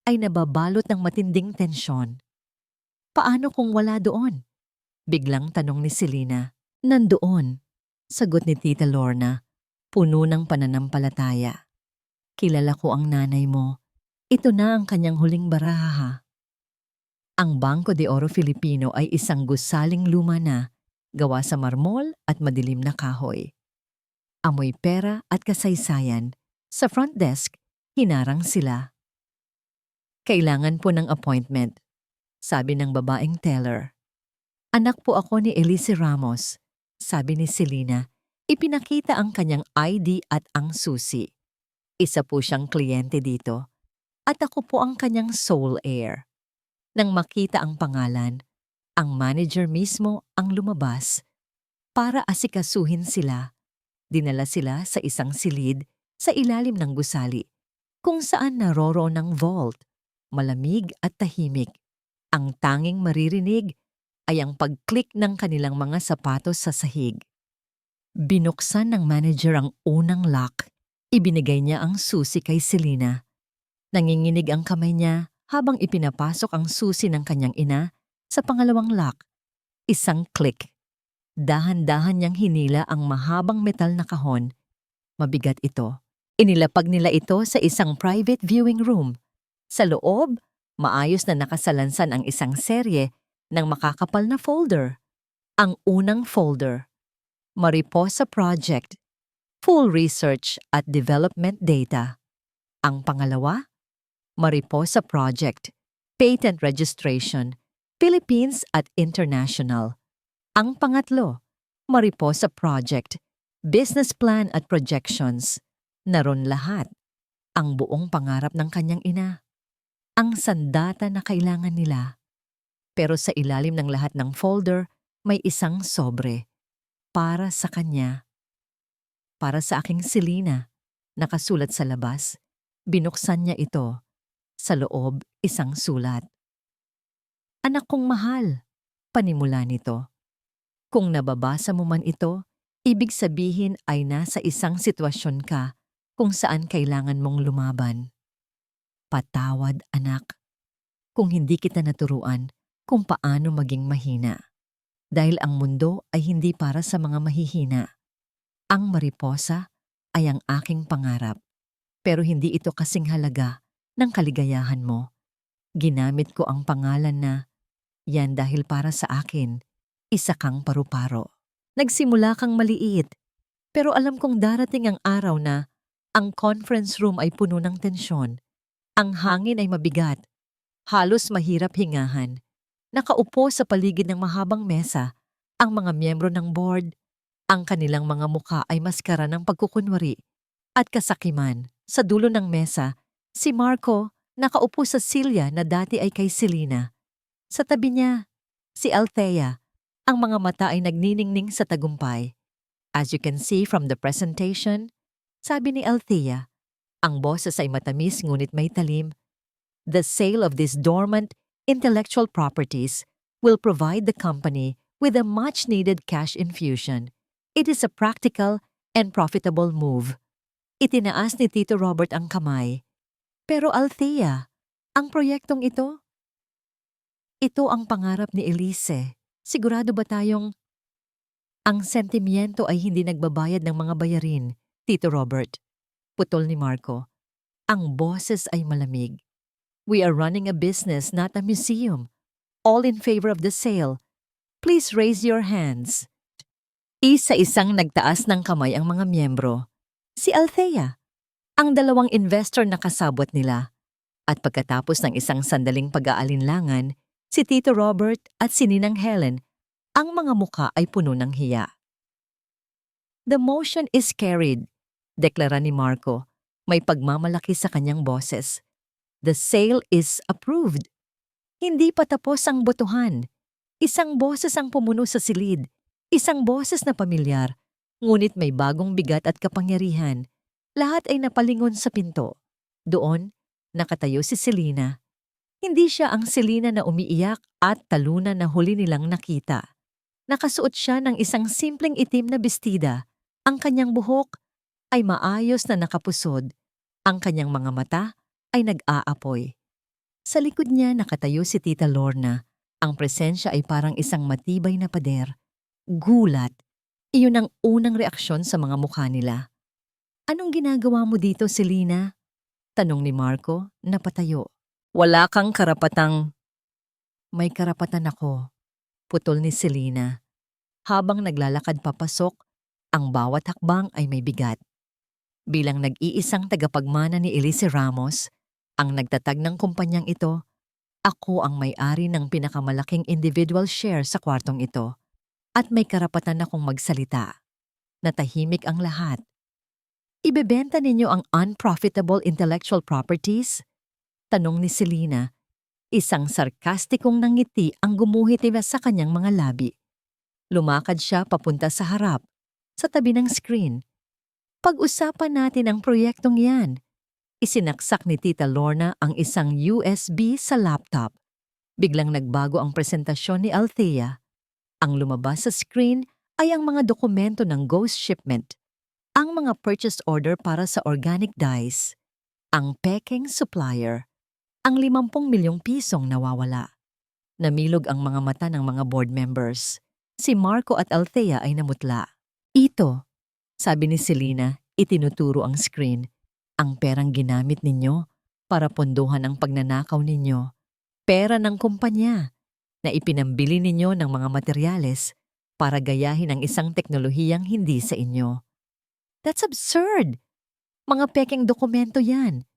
ay nababalot ng matinding tensyon. Paano kung wala doon? Biglang tanong ni Selena. Nandoon, sagot ni Tita Lorna, puno ng pananampalataya. Kilala ko ang nanay mo. Ito na ang kanyang huling baraha. Ang Banco de Oro Filipino ay isang gusaling luma na, gawa sa marmol at madilim na kahoy. Amoy pera at kasaysayan. Sa front desk, hinarang sila. Kailangan po ng appointment, sabi ng babaeng teller. Anak po ako ni Elise Ramos. sabi ni Selena. Ipinakita ang kanyang ID at ang susi. Isa po siyang kliyente dito. At ako po ang kanyang sole heir. Nang makita ang pangalan, ang manager mismo ang lumabas. Para asikasuhin sila, dinala sila sa isang silid sa ilalim ng gusali, kung saan naroroon ang vault, malamig at tahimik. Ang tanging maririnig ay ang pag-click ng kanilang mga sapatos sa sahig. Binuksan ng manager ang unang lock. Ibinigay niya ang susi kay Selena. Nanginginig ang kamay niya habang ipinapasok ang susi ng kanyang ina sa pangalawang lock. Isang click. Dahan-dahan niyang hinila ang mahabang metal na kahon. Mabigat ito. Inilapag nila ito sa isang private viewing room. Sa loob, maayos na nakasalansan ang isang serye ng makakapal na folder. Ang unang folder, Mariposa Project, Full Research at Development Data. Ang pangalawa, Mariposa Project, Patent Registration, Philippines at International. Ang pangatlo, Mariposa Project, Business Plan at Projections. Naroon lahat, ang buong pangarap ng kanyang ina. Ang sandata na kailangan nila. Pero sa ilalim ng lahat ng folder, may isang sobre. Para sa kanya. Para sa aking Selena, nakasulat sa labas. Binuksan niya ito. Sa loob, isang sulat. Anak kong mahal, panimula nito. Kung nababasa mo man ito, ibig sabihin ay nasa isang sitwasyon ka kung saan kailangan mong lumaban. Patawad, anak, kung hindi kita naturuan kung paano maging mahina. Dahil ang mundo ay hindi para sa mga mahihina. Ang mariposa ay ang aking pangarap, pero hindi ito kasing halaga ng kaligayahan mo. Ginamit ko ang pangalan na, yan dahil para sa akin, isa kang paru-paro. Nagsimula kang maliit, pero alam kong darating ang araw na ang conference room ay puno ng tensyon. Ang hangin ay mabigat, halos mahirap hingahan. Nakaupo sa paligid ng mahabang mesa, ang mga miyembro ng board. Ang kanilang mga mukha ay maskara ng pagkukunwari at kasakiman. Sa dulo ng mesa, si Marco nakaupo sa silya na dati ay kay Selena. Sa tabi niya, si Althea. Ang mga mata ay nagniningning sa tagumpay. As you can see from the presentation, sabi ni Althea, ang boses ay matamis ngunit may talim. The sale of these dormant intellectual properties will provide the company with a much-needed cash infusion. It is a practical and profitable move. Itinaas ni Tito Robert ang kamay. Pero Althea, ang proyektong ito? Ito ang pangarap ni Elise. Sigurado ba tayong ang sentimiento ay hindi nagbabayad ng mga bayarin, Tito Robert? Putol ni Marco. Ang boses ay malamig. We are running a business, not a museum. All in favor of the sale. Please raise your hands. Isa-isang nagtaas ng kamay ang mga miyembro. Si Althea, ang dalawang investor na kasabwat nila. At pagkatapos ng isang sandaling pag-aalinlangan, si Tito Robert at si Ninang Helen, ang mga muka ay puno ng hiya. The motion is carried, deklara ni Marco. May pagmamalaki sa kanyang boses. The sale is approved. Hindi pa tapos ang botohan. Isang boses ang pumuno sa silid. Isang boses na pamilyar, ngunit may bagong bigat at kapangyarihan. Lahat ay napalingon sa pinto. Doon, nakatayo si Selena. Hindi siya ang Selena na umiiyak at talunan na huli nilang nakita. Nakasuot siya ng isang simpleng itim na bestida. Ang kanyang buhok ay maayos na nakapusod. Ang kanyang mga mata ay nag-aapoy. Sa likod niya nakatayo si Tita Lorna. Ang presensya ay parang isang matibay na pader. Gulat. Iyon ang unang reaksyon sa mga mukha nila. Anong ginagawa mo dito, Selena? Tanong ni Marco, napatayo. Wala kang karapatang... May karapatan ako, putol ni Selena. Habang naglalakad papasok, ang bawat hakbang ay may bigat. Bilang nag-iisang tagapagmana ni Elise Ramos, ang nagtatag ng kumpanyang ito, ako ang may-ari ng pinakamalaking individual share sa kwartong ito. At may karapatan akong magsalita. Natahimik ang lahat. Ibebenta ninyo ang unprofitable intellectual properties? Tanong ni Selena. Isang sarkastikong nangiti ang gumuhit nila sa kanyang mga labi. Lumakad siya papunta sa harap, sa tabi ng screen. Pag-usapan natin ang proyektong yan. Isinaksak ni Tita Lorna ang isang USB sa laptop. Biglang nagbago ang presentasyon ni Althea. Ang lumabas sa screen ay ang mga dokumento ng ghost shipment, ang mga purchase order para sa organic dyes, ang peking supplier, ang 50 milyong pisong nawawala. Namilog ang mga mata ng mga board members. Si Marco at Althea ay namutla. Ito, sabi ni Selena, itinuturo ang screen. Ang perang ginamit ninyo para pondohan ang pagnanakaw ninyo. Pera ng kumpanya na ipinambili ninyo ng mga materyales para gayahin ang isang teknolohiyang hindi sa inyo. That's absurd! Mga peking dokumento yan,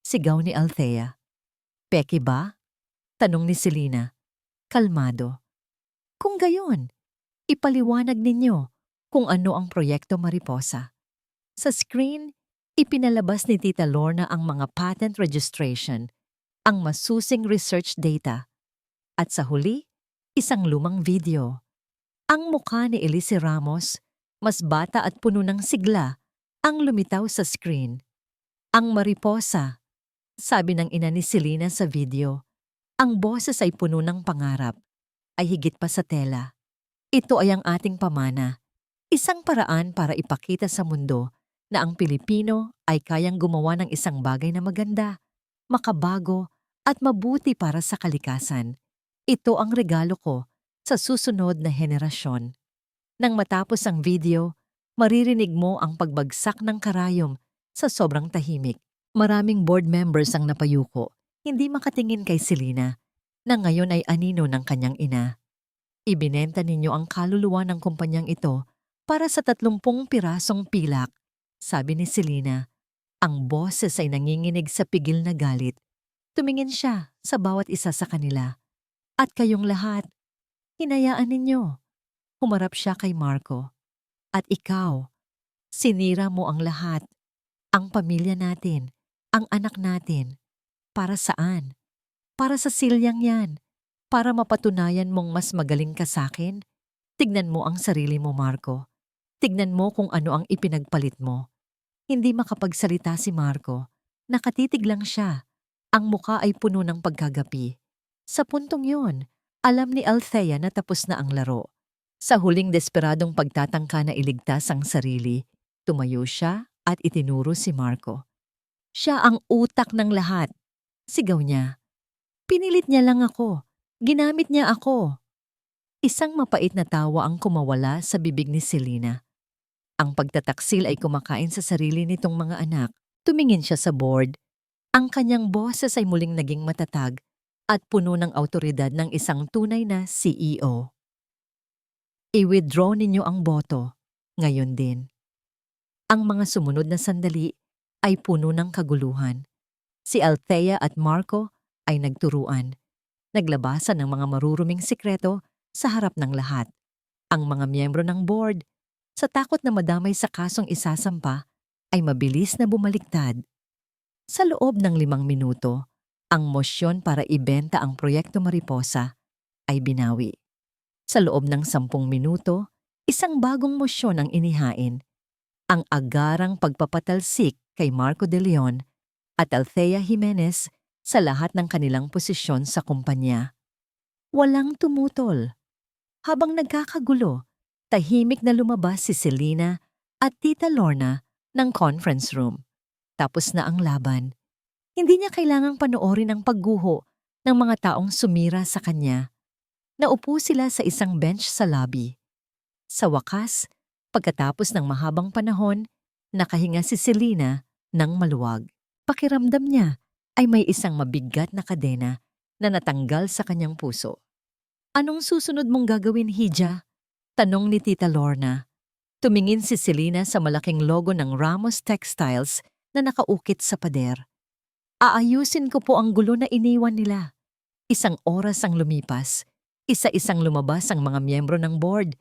sigaw ni Althea. Peke ba? Tanong ni Selena. Kalmado. Kung gayon, ipaliwanag ninyo kung ano ang proyekto Mariposa. Sa screen, ipinalabas ni Tita Lorna ang mga patent registration, ang masusing research data, at sa huli, isang lumang video. Ang mukha ni Elise Ramos, mas bata at puno ng sigla, ang lumitaw sa screen. Ang Mariposa, sabi ng ina ni Selena sa video. Ang boses ay puno ng pangarap, ay higit pa sa tela. Ito ay ang ating pamana, isang paraan para ipakita sa mundo na ang Pilipino ay kayang gumawa ng isang bagay na maganda, makabago at mabuti para sa kalikasan. Ito ang regalo ko sa susunod na henerasyon. Nang matapos ang video, maririnig mo ang pagbagsak ng karayom sa sobrang tahimik. Maraming board members ang napayuko, hindi makatingin kay Selena, na ngayon ay anino ng kanyang ina. Ibinenta ninyo ang kaluluwa ng kumpanyang ito para sa 30 pirasong pilak, sabi ni Selena. Ang boses ay nanginginig sa pigil na galit. Tumingin siya sa bawat isa sa kanila. At kayong lahat, hinayaan ninyo. Humarap siya kay Marco. At ikaw, sinira mo ang lahat. Ang pamilya natin, ang anak natin. Para saan? Para sa silyang yan. Para mapatunayan mong mas magaling ka sa akin? Tignan mo ang sarili mo, Marco. Tignan mo kung ano ang ipinagpalit mo. Hindi makapagsalita si Marco. Nakatitig lang siya. Ang muka ay puno ng pagkagapi. Sa puntong yun, alam ni Althea na tapos na ang laro. Sa huling desperadong pagtatangka na iligtas ang sarili, tumayo siya at itinuro si Marco. Siya ang utak ng lahat. Sigaw niya. Pinilit niya lang ako. Ginamit niya ako. Isang mapait na tawa ang kumawala sa bibig ni Selena. Ang pagtataksil ay kumakain sa sarili nitong mga anak. Tumingin siya sa board. Ang kanyang boses ay muling naging matatag at puno ng awtoridad ng isang tunay na CEO. I-withdraw ninyo ang boto. Ngayon din. Ang mga sumunod na sandali ay puno ng kaguluhan. Si Althea at Marco ay nagturuan. Naglabasan ng mga maruruming sikreto sa harap ng lahat. Ang mga miyembro ng board, sa takot na madamay sa kasong isasampa, ay mabilis na bumaliktad. Sa loob ng 5 minuto, ang mosyon para ibenta ang proyekto Mariposa ay binawi. Sa loob ng 10 minuto, isang bagong mosyon ang inihain. Ang agarang pagpapatalsik kay Marco de Leon at Althea Jimenez sa lahat ng kanilang posisyon sa kumpanya. Walang tumutol. Habang nagkakagulo, tahimik na lumabas si Selena at Tita Lorna ng conference room. Tapos na ang laban. Hindi niya kailangang panoorin ang pagguho ng mga taong sumira sa kanya. Naupo sila sa isang bench sa lobby. Sa wakas, pagkatapos ng mahabang panahon, nakahinga si Selena ng maluwag. Pakiramdam niya ay may isang mabigat na kadena na natanggal sa kanyang puso. Anong susunod mong gagawin, Hija? Tanong ni Tita Lorna. Tumingin si Selena sa malaking logo ng Ramos Textiles na nakaukit sa pader. Aayusin ko po ang gulo na iniwan nila. Isang oras ang lumipas. Isa-isang lumabas ang mga miyembro ng board.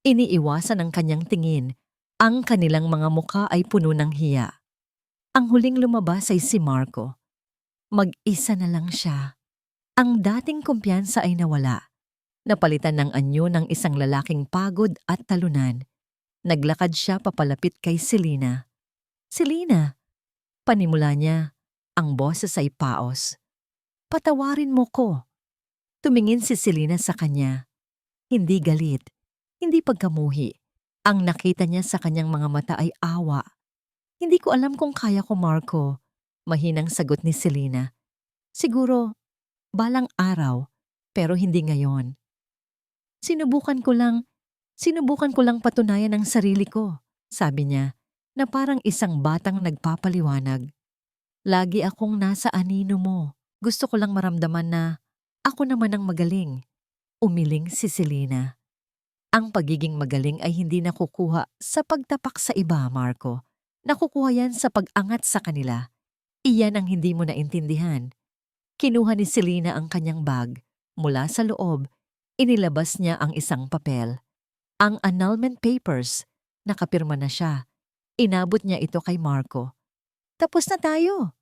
Iniiwasan ng kanyang tingin. Ang kanilang mga muka ay puno ng hiya. Ang huling lumabas ay si Marco. Mag-isa na lang siya. Ang dating kumpiyansa ay nawala. Napalitan ng anyo ng isang lalaking pagod at talunan. Naglakad siya papalapit kay Selena. Selena, panimula niya. Ang boses ay paos. Patawarin mo ko. Tumingin si Selena sa kanya. Hindi galit, hindi pagkamuhi. Ang nakita niya sa kanyang mga mata ay awa. Hindi ko alam kung kaya ko, Marco. Mahinang sagot ni Selena. Siguro, balang araw, pero hindi ngayon. Sinubukan ko lang patunayan ang sarili ko, sabi niya, na parang isang batang nagpapaliwanag. Lagi akong nasa anino mo. Gusto ko lang maramdaman na ako naman ang magaling. Umiling si Selena. Ang pagiging magaling ay hindi nakukuha sa pagtapak sa iba, Marco. Nakukuha yan sa pag-angat sa kanila. Iyan ang hindi mo naintindihan. Kinuha ni Selena ang kanyang bag. Mula sa loob, inilabas niya ang isang papel. Ang annulment papers. Nakapirma na siya. Inabot niya ito kay Marco. Tapos na tayo,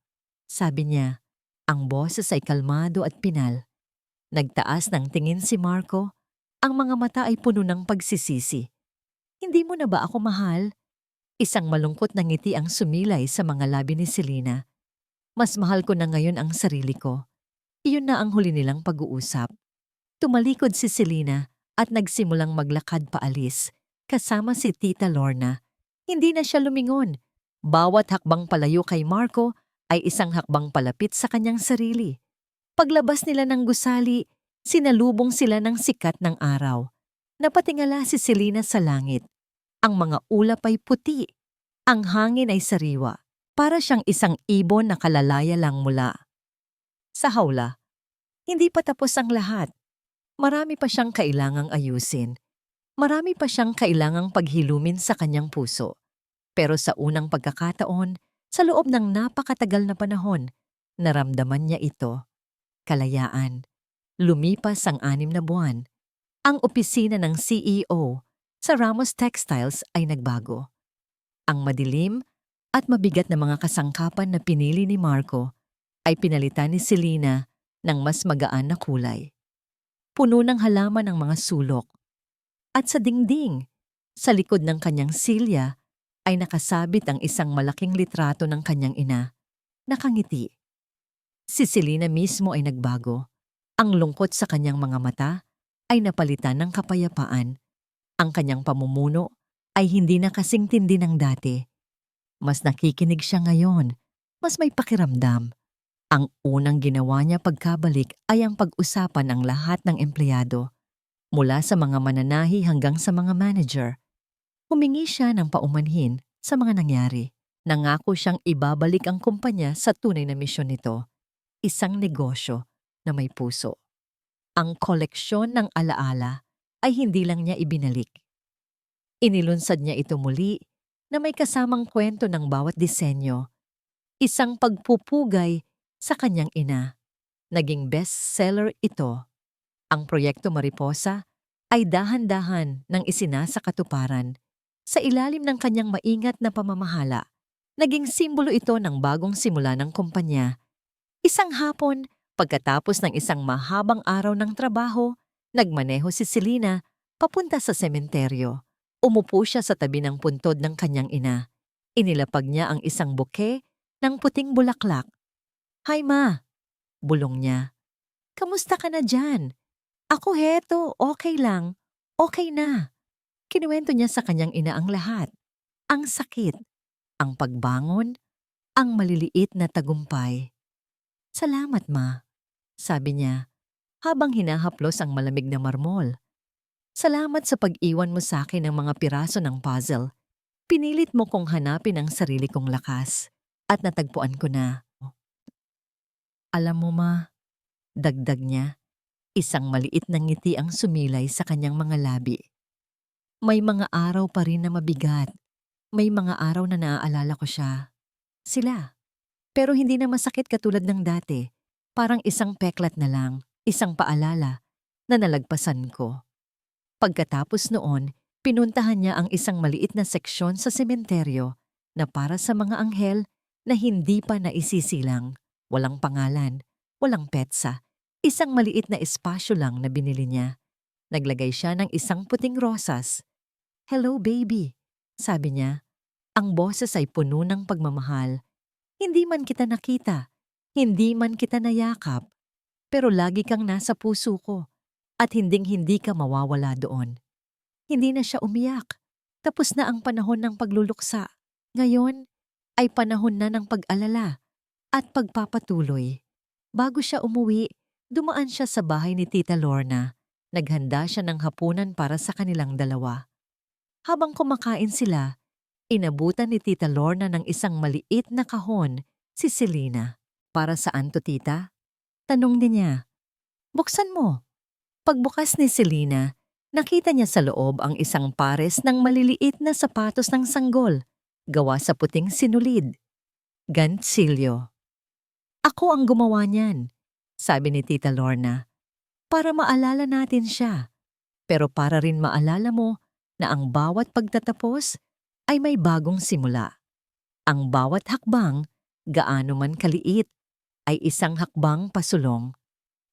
sabi niya. Ang boses ay kalmado at pinal. Nagtaas ng tingin si Marco. Ang mga mata ay puno ng pagsisisi. Hindi mo na ba ako mahal? Isang malungkot na ngiti ang sumilay sa mga labi ni Selena. Mas mahal ko na ngayon ang sarili ko. Iyon na ang huli nilang pag-uusap. Tumalikod si Selena at nagsimulang maglakad paalis, kasama si Tita Lorna. Hindi na siya lumingon. Bawat hakbang palayo kay Marco ay isang hakbang palapit sa kanyang sarili. Paglabas nila ng gusali, sinalubong sila ng sikat ng araw. Napatingala si Selena sa langit. Ang mga ulap ay puti. Ang hangin ay sariwa. Para siyang isang ibon na kalalaya lang mula sa hawla. Hindi pa tapos ang lahat. Marami pa siyang kailangang ayusin. Marami pa siyang kailangang paghilumin sa kanyang puso. Pero sa unang pagkakataon, sa loob ng napakatagal na panahon, naramdaman niya ito. Kalayaan. Lumipas ang 6 na buwan. Ang opisina ng CEO sa Ramos Textiles ay nagbago. Ang madilim at mabigat na mga kasangkapan na pinili ni Marco ay pinalitan ni Selena ng mas magaan na kulay. Puno ng halaman ang mga sulok. At sa dingding, sa likod ng kanyang silya, ay nakasabit ang isang malaking litrato ng kanyang ina. Nakangiti. Si Selena mismo ay nagbago. Ang lungkot sa kanyang mga mata ay napalitan ng kapayapaan. Ang kanyang pamumuno ay hindi na kasing tindi ng dati. Mas nakikinig siya ngayon. Mas may pakiramdam. Ang unang ginawa niya pagkabalik ay ang pag-usapan ang lahat ng empleyado. Mula sa mga mananahi hanggang sa mga manager. Humingi siya ng paumanhin sa mga nangyari. Nangako siyang ibabalik ang kumpanya sa tunay na misyon nito. Isang negosyo na may puso. Ang koleksyon ng alaala ay hindi lang niya ibinalik. Inilunsad niya ito muli na may kasamang kwento ng bawat disenyo. Isang pagpupugay sa kanyang ina. Naging bestseller ito. Ang proyekto Mariposa ay dahan-dahan nang isinasa katuparan. Sa ilalim ng kanyang maingat na pamamahala, naging simbolo ito ng bagong simula ng kumpanya. Isang hapon, pagkatapos ng isang mahabang araw ng trabaho, nagmaneho si Selena papunta sa sementeryo. Umupo siya sa tabi ng puntod ng kanyang ina. Inilapag niya ang isang buke ng puting bulaklak. "Hi ma," bulong niya. "Kamusta ka na dyan?" "Ako heto, okay lang. Okay na." Kinuwento niya sa kanyang ina ang lahat. Ang sakit, ang pagbangon, ang maliliit na tagumpay. "Salamat ma," sabi niya, habang hinahaplos ang malamig na marmol. "Salamat sa pag-iwan mo sa akin ng mga piraso ng puzzle. Pinilit mo kong hanapin ang sarili kong lakas. At natagpuan ko na." "Alam mo ma," dagdag niya, isang maliit na ngiti ang sumilay sa kanyang mga labi. "May mga araw pa rin na mabigat. May mga araw na naaalala ko siya. Sila. Pero hindi na masakit katulad ng dati. Parang isang peklat na lang, isang paalala na nalagpasan ko. Pagkatapos noon, Pinuntahan niya ang isang maliit na seksyon sa sementeryo na para sa mga anghel na hindi pa naisisilang. Walang pangalan, walang petsa. Isang maliit na espasyo lang na binili niya. Naglagay siya ng isang puting rosas. "Hello, baby," sabi niya. Ang boses ay puno ng pagmamahal. "Hindi man kita nakita, hindi man kita nayakap, pero lagi kang nasa puso ko at hinding-hindi ka mawawala doon." Hindi na siya umiyak. Tapos na ang panahon ng pagluluksa. Ngayon ay panahon na ng pag-alala at pagpapatuloy. Bago siya umuwi, dumaan siya sa bahay ni Tita Lorna. Naghanda siya ng hapunan para sa kanilang dalawa. Habang kumakain sila, inabutan ni Tita Lorna ng isang maliit na kahon si Selena. "Para saan to, tita?" Tanong niya. "Buksan mo." Pagbukas ni Selena, nakita niya sa loob ang isang pares ng maliliit na sapatos ng sanggol, gawa sa puting sinulid. "Ganchilyo." "Ako ang gumawa niyan," sabi ni Tita Lorna, "para maalala natin siya. Pero para rin maalala mo na ang bawat pagtatapos ay may bagong simula. Ang bawat hakbang, gaano man kaliit, ay isang hakbang pasulong."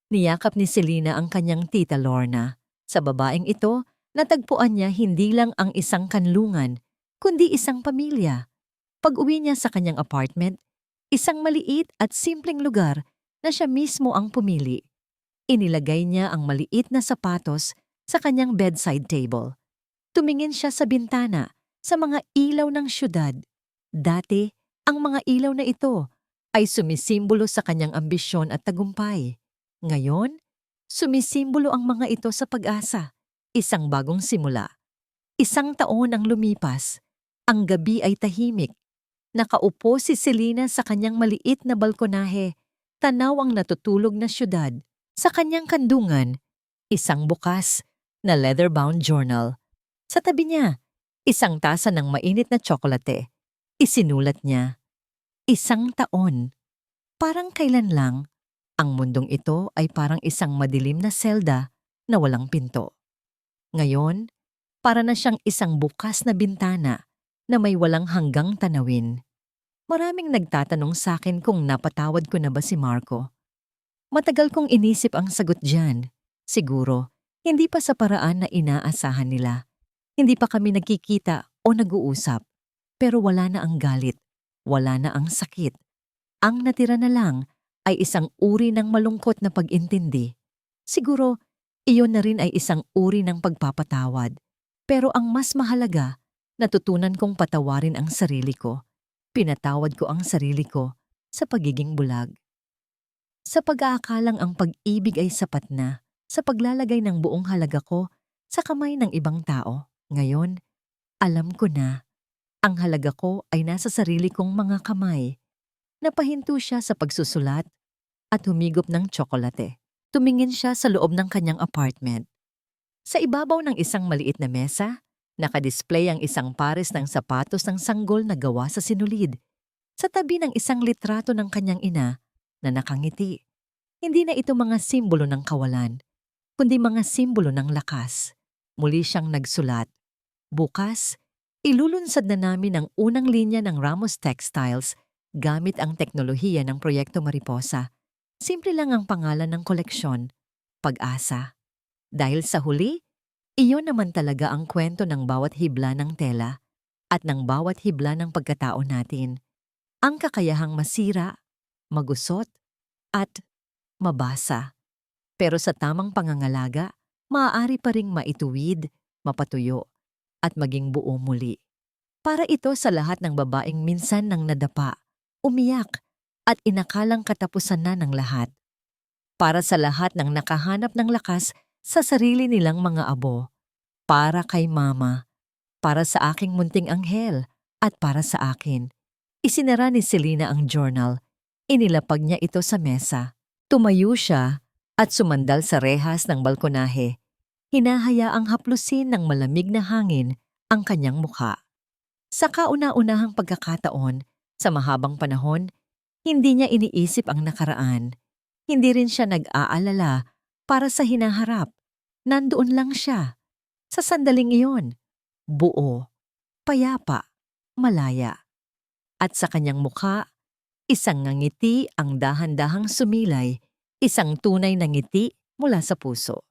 Niyakap ni Selena ang kanyang Tita Lorna. Sa babaeng ito, natagpuan niya hindi lang ang isang kanlungan, kundi isang pamilya. Pag-uwi niya sa kanyang apartment, isang maliit at simpleng lugar na siya mismo ang pumili. Inilagay niya ang maliit na sapatos sa kanyang bedside table. Tumingin siya sa bintana, sa mga ilaw ng syudad. Dati, ang mga ilaw na ito ay sumisimbolo sa kanyang ambisyon at tagumpay. Ngayon, sumisimbolo ang mga ito sa pag-asa, isang bagong simula. Isang taon ang lumipas, ang gabi ay tahimik. Nakaupo si Selena sa kanyang maliit na balkonahe, tanaw ang natutulog na syudad. Sa kanyang kandungan, isang bukas na leather-bound journal. Sa tabi niya, isang tasa ng mainit na tsokolate. Isinulat niya, "Isang taon. Parang kailan lang. Ang mundong ito ay parang isang madilim na selda na walang pinto. Ngayon, para na siyang isang bukas na bintana na may walang hanggang tanawin." Maraming nagtatanong sa akin kung napatawad ko na ba si Marco. Matagal kong inisip ang sagot diyan. Siguro, hindi pa sa paraan na inaasahan nila. Hindi pa kami nagkikita o nag-uusap. Pero wala na ang galit, wala na ang sakit. Ang natira na lang ay isang uri ng malungkot na pag-intindi. Siguro, iyon na rin ay isang uri ng pagpapatawad. Pero ang mas mahalaga, natutunan kong patawarin ang sarili ko. Pinatawad ko ang sarili ko sa pagiging bulag. Sa pag-aakalang ang pag-ibig ay sapat na, sa paglalagay ng buong halaga ko sa kamay ng ibang tao. Ngayon, alam ko na, ang halaga ko ay nasa sarili kong mga kamay. Napahinto siya sa pagsusulat at humigop ng tsokolate. Tumingin siya sa loob ng kanyang apartment. Sa ibabaw ng isang maliit na mesa, nakadisplay ang isang pares ng sapatos ng sanggol na gawa sa sinulid. Sa tabi ng isang litrato ng kanyang ina na nakangiti. Hindi na ito mga simbolo ng kawalan, kundi mga simbolo ng lakas. Muli siyang nagsulat, "Bukas, ilulunsad na namin ang unang linya ng Ramos Textiles gamit ang teknolohiya ng Proyekto Mariposa." Simple lang ang pangalan ng koleksyon, Pag-asa. Dahil sa huli, iyon naman talaga ang kwento ng bawat hibla ng tela at ng bawat hibla ng pagkatao natin. Ang kakayahang masira, magusot, at mabasa. Pero sa tamang pangangalaga, maaari pa ring maituwid, mapatuyo, at maging buo muli. Para ito sa lahat ng babaeng minsan nang nadapa, umiyak, at inakalang katapusan na ng lahat. Para sa lahat ng nakahanap ng lakas sa sarili nilang mga abo. Para kay Mama, para sa aking munting anghel, at para sa akin. Isinara ni Selena ang journal. Inilapag niya ito sa mesa. Tumayo siya at sumandal sa rehas ng balkonahe. Hinahayaang haplusin ng malamig na hangin ang kanyang mukha. Sa kauna-unahang pagkakataon, sa mahabang panahon, hindi niya iniisip ang nakaraan. Hindi rin siya nag-aalala para sa hinaharap. Nandoon lang siya. Sa sandaling iyon, buo, payapa, malaya. At sa kanyang mukha, isang ngiti ang dahan-dahang sumilay, isang tunay na ngiti mula sa puso.